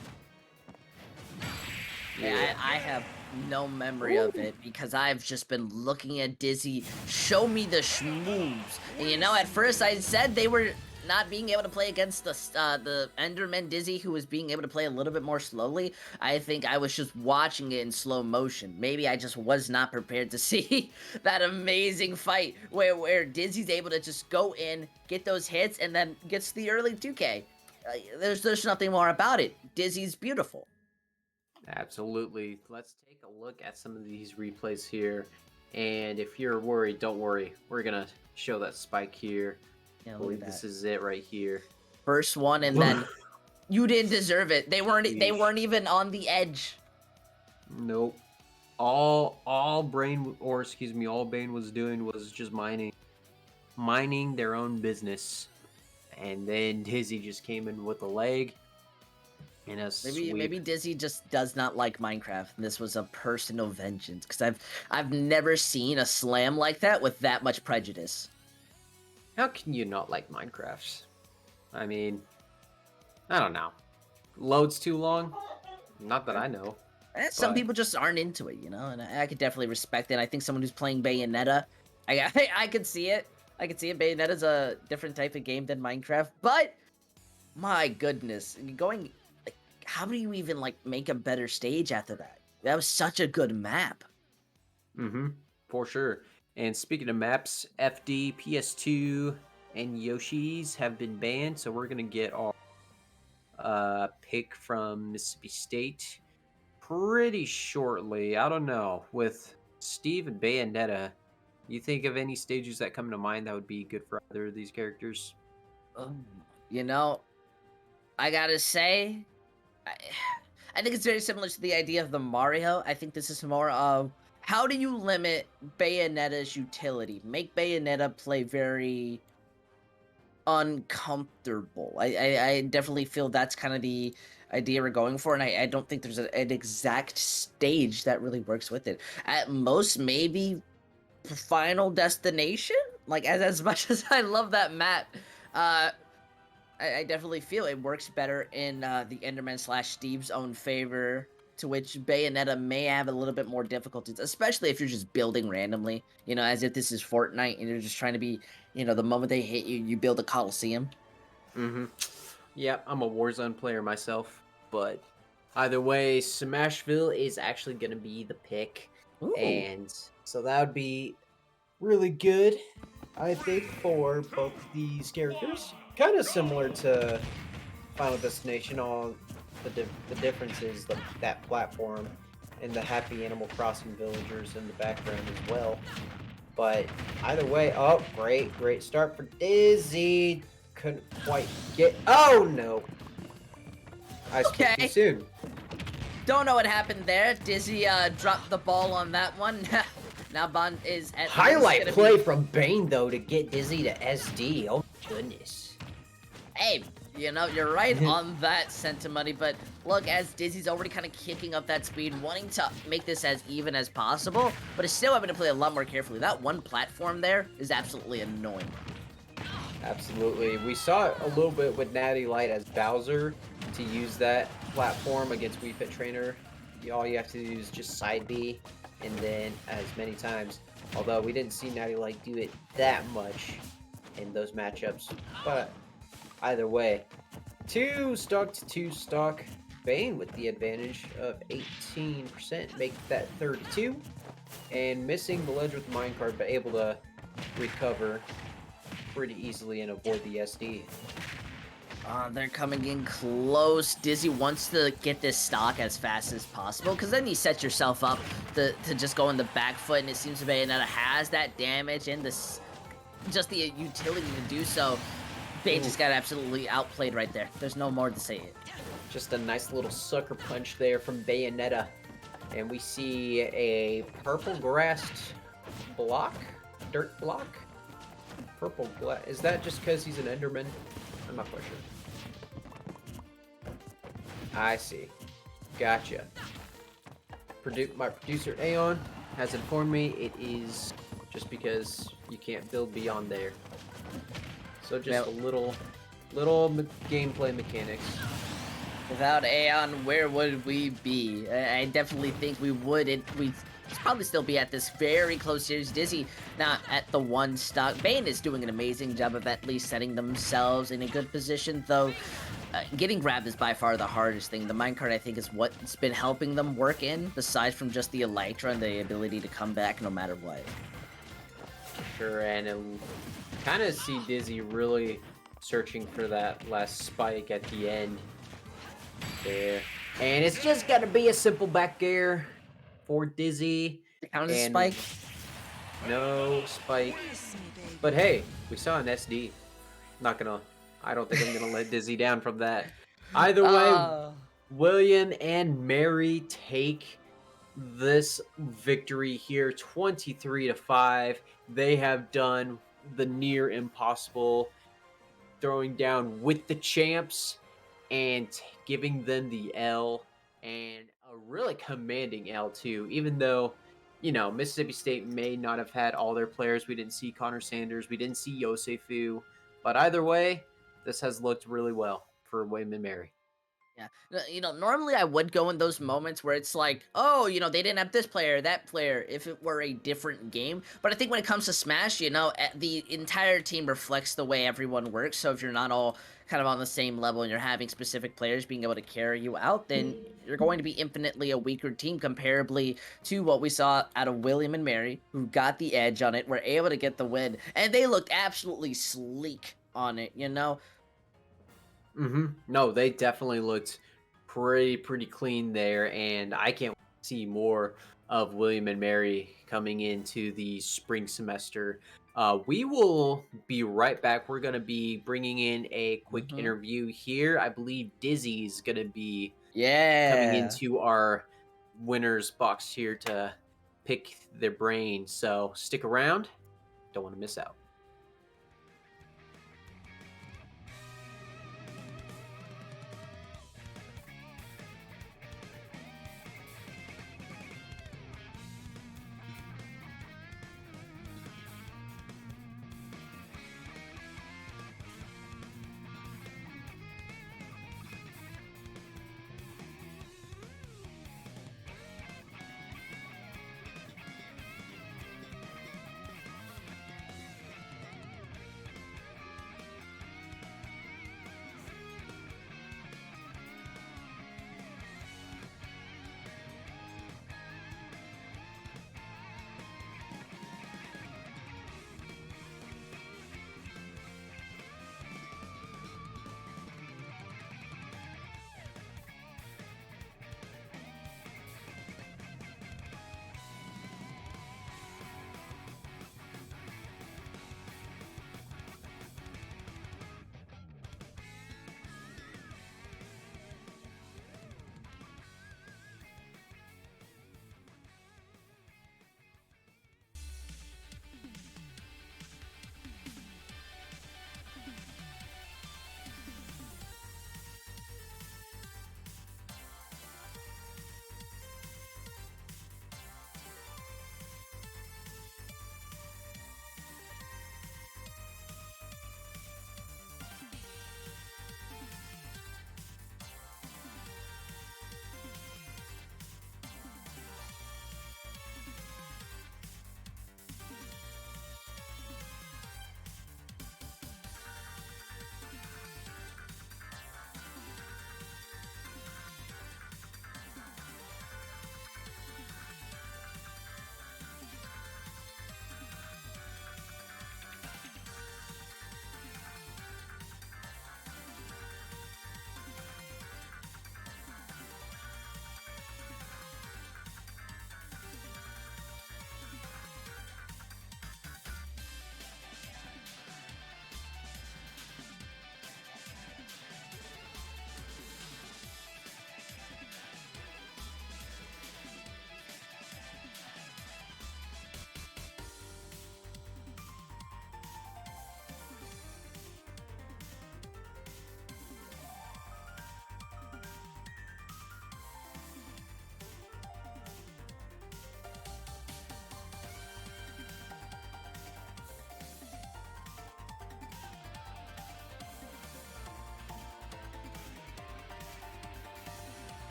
Yeah, I have no memory of it because I've just been looking at Dizzy show me the schmoves. And at first I said they were not being able to play against the Enderman Dizzy, who was being able to play a little bit more slowly. I think I was just watching it in slow motion. Maybe I just was not prepared to see that amazing fight where Dizzy's able to just go in, get those hits, and then gets the early 2K. There's nothing more about it. Dizzy's beautiful. Absolutely. Let's take a look at some of these replays here. And if you're worried, don't worry. We're going to show that spike here. Yeah, I believe this is it right here. First one, and then you didn't deserve it. They weren't even on the edge. Nope. All Bane was doing was just mining their own business. And then Dizzy just came in with a leg. And maybe Dizzy just does not like Minecraft, and this was a personal vengeance, because I've never seen a slam like that with that much prejudice. How can you not like Minecraft? I mean, I don't know. Loads too long? Not that I know. Some people just aren't into it, and I could definitely respect it. I think someone who's playing Bayonetta, I could see it. I could see it. Bayonetta's a different type of game than Minecraft, but my goodness, how do you even make a better stage after that? That was such a good map. For sure. And speaking of maps, FD, PS2, and Yoshi's have been banned, so we're gonna get our pick from Mississippi State. pretty shortly. I don't know. With Steve and Bayonetta, you think of any stages that come to mind that would be good for either of these characters? Um, you know, I gotta say, I, I think it's very similar to the idea of the Mario. I think this is more of how do you limit Bayonetta's utility? Make Bayonetta play very uncomfortable. I definitely feel that's kind of the idea we're going for, and I don't think there's an exact stage that really works with it. At most, maybe Final Destination. Like as much as I love that map, I definitely feel it works better in the Enderman slash Steve's own favor, to which Bayonetta may have a little bit more difficulties, especially if you're just building randomly, as if this is Fortnite and you're just trying to be, the moment they hit you, you build a Coliseum. Mm-hmm. Yeah, I'm a Warzone player myself, but either way, Smashville is actually going to be the pick. Ooh. And so that would be really good, I think, for both these characters. Kind of similar to Final Destination. All the difference is that platform and the happy Animal Crossing villagers in the background as well. But either way, oh, great start for Dizzy. Couldn't quite get. Oh no! I spoke too soon. Don't know what happened there. Dizzy dropped the ball on that one. Now Bond is at Highlight play from Bane though to get Dizzy to SD. Oh my goodness. Hey, you're right on that sentiment, but look, as Dizzy's already kind of kicking up that speed, wanting to make this as even as possible, but is still having to play a lot more carefully. That one platform there is absolutely annoying. Absolutely. We saw it a little bit with Natty Light as Bowser to use that platform against Wii Fit Trainer. All you have to do is just side B, and then as many times. Although we didn't see Natty Light do it that much in those matchups. But either way, 2 stock to 2 stock. Bane with the advantage of 18%, make that 32. And missing the ledge with the minecart, but able to recover pretty easily and avoid the SD. They're coming in close. Dizzy wants to get this stock as fast as possible, because then you set yourself up to just go in the back foot, and it seems to be Bayonetta has that damage and just the utility to do so. Bane just got absolutely outplayed right there. There's no more to say it. Just a nice little sucker punch there from Bayonetta. And we see a purple grassed block? Dirt block? Purple glass. Is that just because he's an Enderman? I'm not quite sure. I see. Gotcha. My producer Aeon has informed me it is just because you can't build beyond there. So just a little gameplay mechanics. Without Aeon, where would we be? I definitely think we would. We'd probably still be at this very close series. Dizzy not at the 1 stock. Bane is doing an amazing job of at least setting themselves in a good position, though. Getting grabbed is by far the hardest thing. The minecart, I think, is what's been helping them work in, besides from just the elytra and the ability to come back no matter what. Sure, and kind of see Dizzy really searching for that last spike at the end there. And it's just got to be a simple back air for Dizzy. Count as a spike? No spike. But hey, we saw an SD. I don't think I'm gonna let Dizzy down from that. Either way, William and Mary take this victory here, 23-5. They have done the near impossible, throwing down with the champs and giving them the L, and a really commanding L too, even though Mississippi State may not have had all their players. We didn't see Connor Sanders, we didn't see Yosefu, but either way, this has looked really well for William and Mary. Yeah, normally I would go in those moments where it's like, oh, they didn't have this player, that player, if it were a different game. But I think when it comes to Smash, the entire team reflects the way everyone works. So if you're not all kind of on the same level and you're having specific players being able to carry you out, then you're going to be infinitely a weaker team comparably to what we saw out of William and Mary, who got the edge on it, were able to get the win, and they looked absolutely sleek on it, No, they definitely looked pretty clean there, and I can't see more of William and Mary coming into the spring semester. We will be right back. We're going to be bringing in a quick Mm-hmm. interview here. I believe Dizzy's going to be coming Yeah. into our winners box here to pick their brain. So stick around. Don't want to miss out.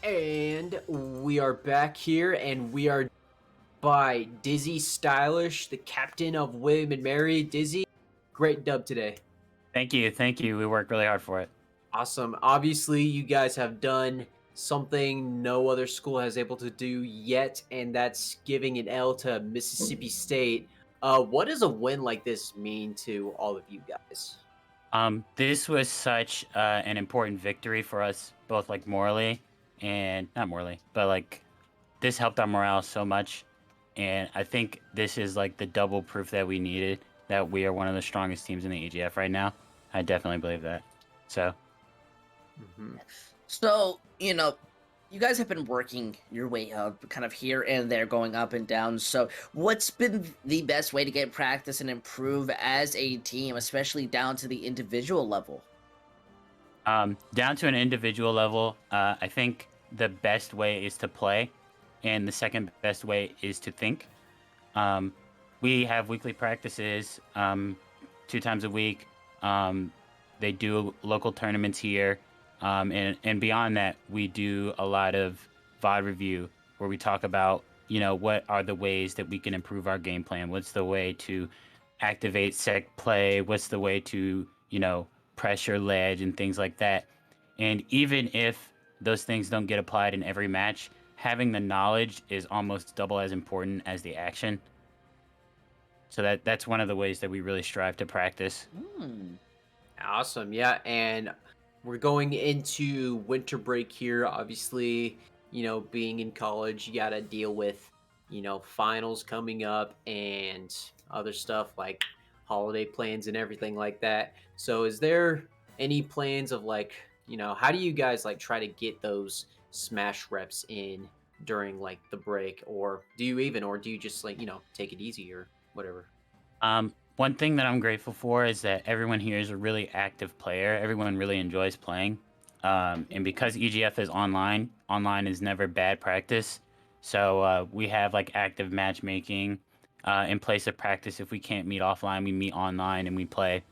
And we are back here, and we are by Dizzy Stylish, the captain of William and Mary. Dizzy, great dub today. Thank you. We worked really hard for it. Awesome. Obviously, you guys have done something no other school has able to do yet, and that's giving an L to Mississippi State. What does a win like this mean to all of you guys? This was such an important victory for us, both like morally and not morally, but like this helped our morale so much. And I think this is like the double proof that we needed that we are one of the strongest teams in the EGF right now. I definitely believe that. So, So, you guys have been working your way up, kind of here and there, going up and down. So, what's been the best way to get practice and improve as a team, especially down to the individual level? down to an individual level, I think the best way is to play, and the second best way is to think. Um, we have weekly practices 2 times a week. They do local tournaments here. And beyond that, we do a lot of VOD review where we talk about, what are the ways that we can improve our game plan? What's the way to activate sec play? What's the way to, pressure ledge and things like that? And even if those things don't get applied in every match, having the knowledge is almost double as important as the action. So that's one of the ways that we really strive to practice. Awesome. Yeah. And we're going into winter break here. Obviously, being in college, you got to deal with, finals coming up and other stuff like holiday plans and everything like that. So, is there any plans of like, how do you guys like try to get those smash reps in during like the break? Or do you just like, take it easy or whatever? One thing that I'm grateful for is that everyone here is a really active player. Everyone really enjoys playing. And because EGF is online, online is never bad practice. So we have like active matchmaking in place of practice. If we can't meet offline, we meet online and we play.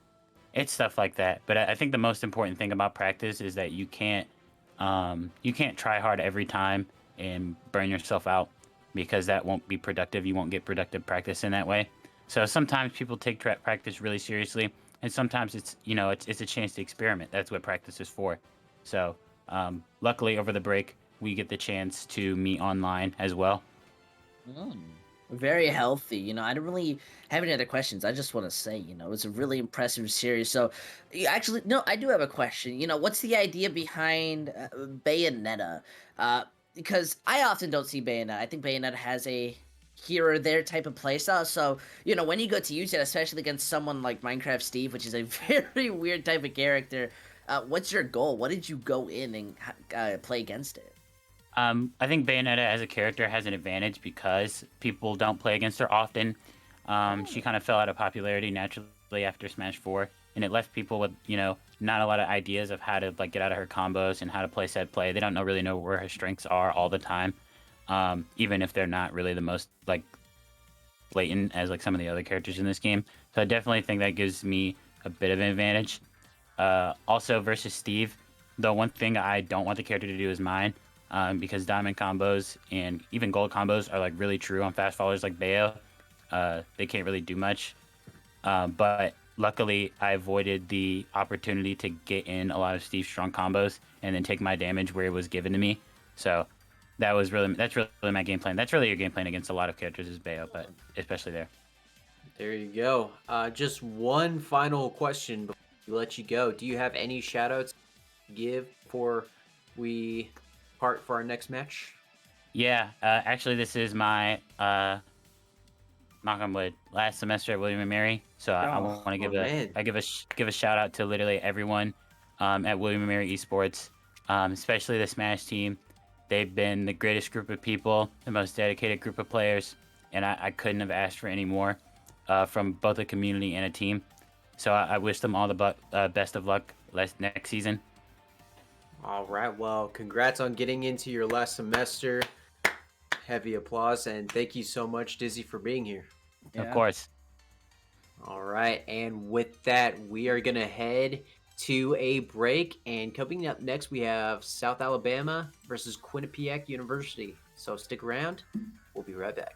It's stuff like that. But I think the most important thing about practice is that you can't try hard every time and burn yourself out because that won't be productive. You won't get productive practice in that way. So sometimes people take practice really seriously, and sometimes it's a chance to experiment. That's what practice is for. So luckily over the break we get the chance to meet online as well. Very healthy. I don't really have any other questions. I just want to say, it's a really impressive series. So, actually, no, I do have a question. What's the idea behind Bayonetta? Because I often don't see Bayonetta. I think Bayonetta has a here or there type of playstyle. So, when you go to use it, especially against someone like Minecraft Steve, which is a very weird type of character, what's your goal? What did you go in and play against it? I think Bayonetta as a character has an advantage because people don't play against her often. She kind of fell out of popularity naturally after Smash 4, and it left people with, not a lot of ideas of how to like get out of her combos and how to play set play. They don't really know where her strengths are all the time, even if they're not really the most like blatant as like some of the other characters in this game. So I definitely think that gives me a bit of an advantage. Also versus Steve, the one thing I don't want the character to do is mine. Because diamond combos and even gold combos are like really true on fast followers like Bayo. They can't really do much. But luckily, I avoided the opportunity to get in a lot of Steve's strong combos and then take my damage where it was given to me. So that's really my game plan. That's really your game plan against a lot of characters is Bayo, but especially there. There you go. Just one final question before we let you go. Do you have any shoutouts to give before we part for our next match? Yeah, actually, this is my knock on wood last semester at William and Mary. So I want to give a shout out to literally everyone at William and Mary Esports, especially the Smash team. They've been the greatest group of people, the most dedicated group of players, and I couldn't have asked for any more from both a community and a team. So I wish them all the best of luck next season. All right. Well, congrats on getting into your last semester. Heavy applause. And thank you so much, Dizzy, for being here. Yeah. Of course. All right. And with that, we are going to head to a break. And coming up next, we have South Alabama versus Quinnipiac University. So stick around. We'll be right back.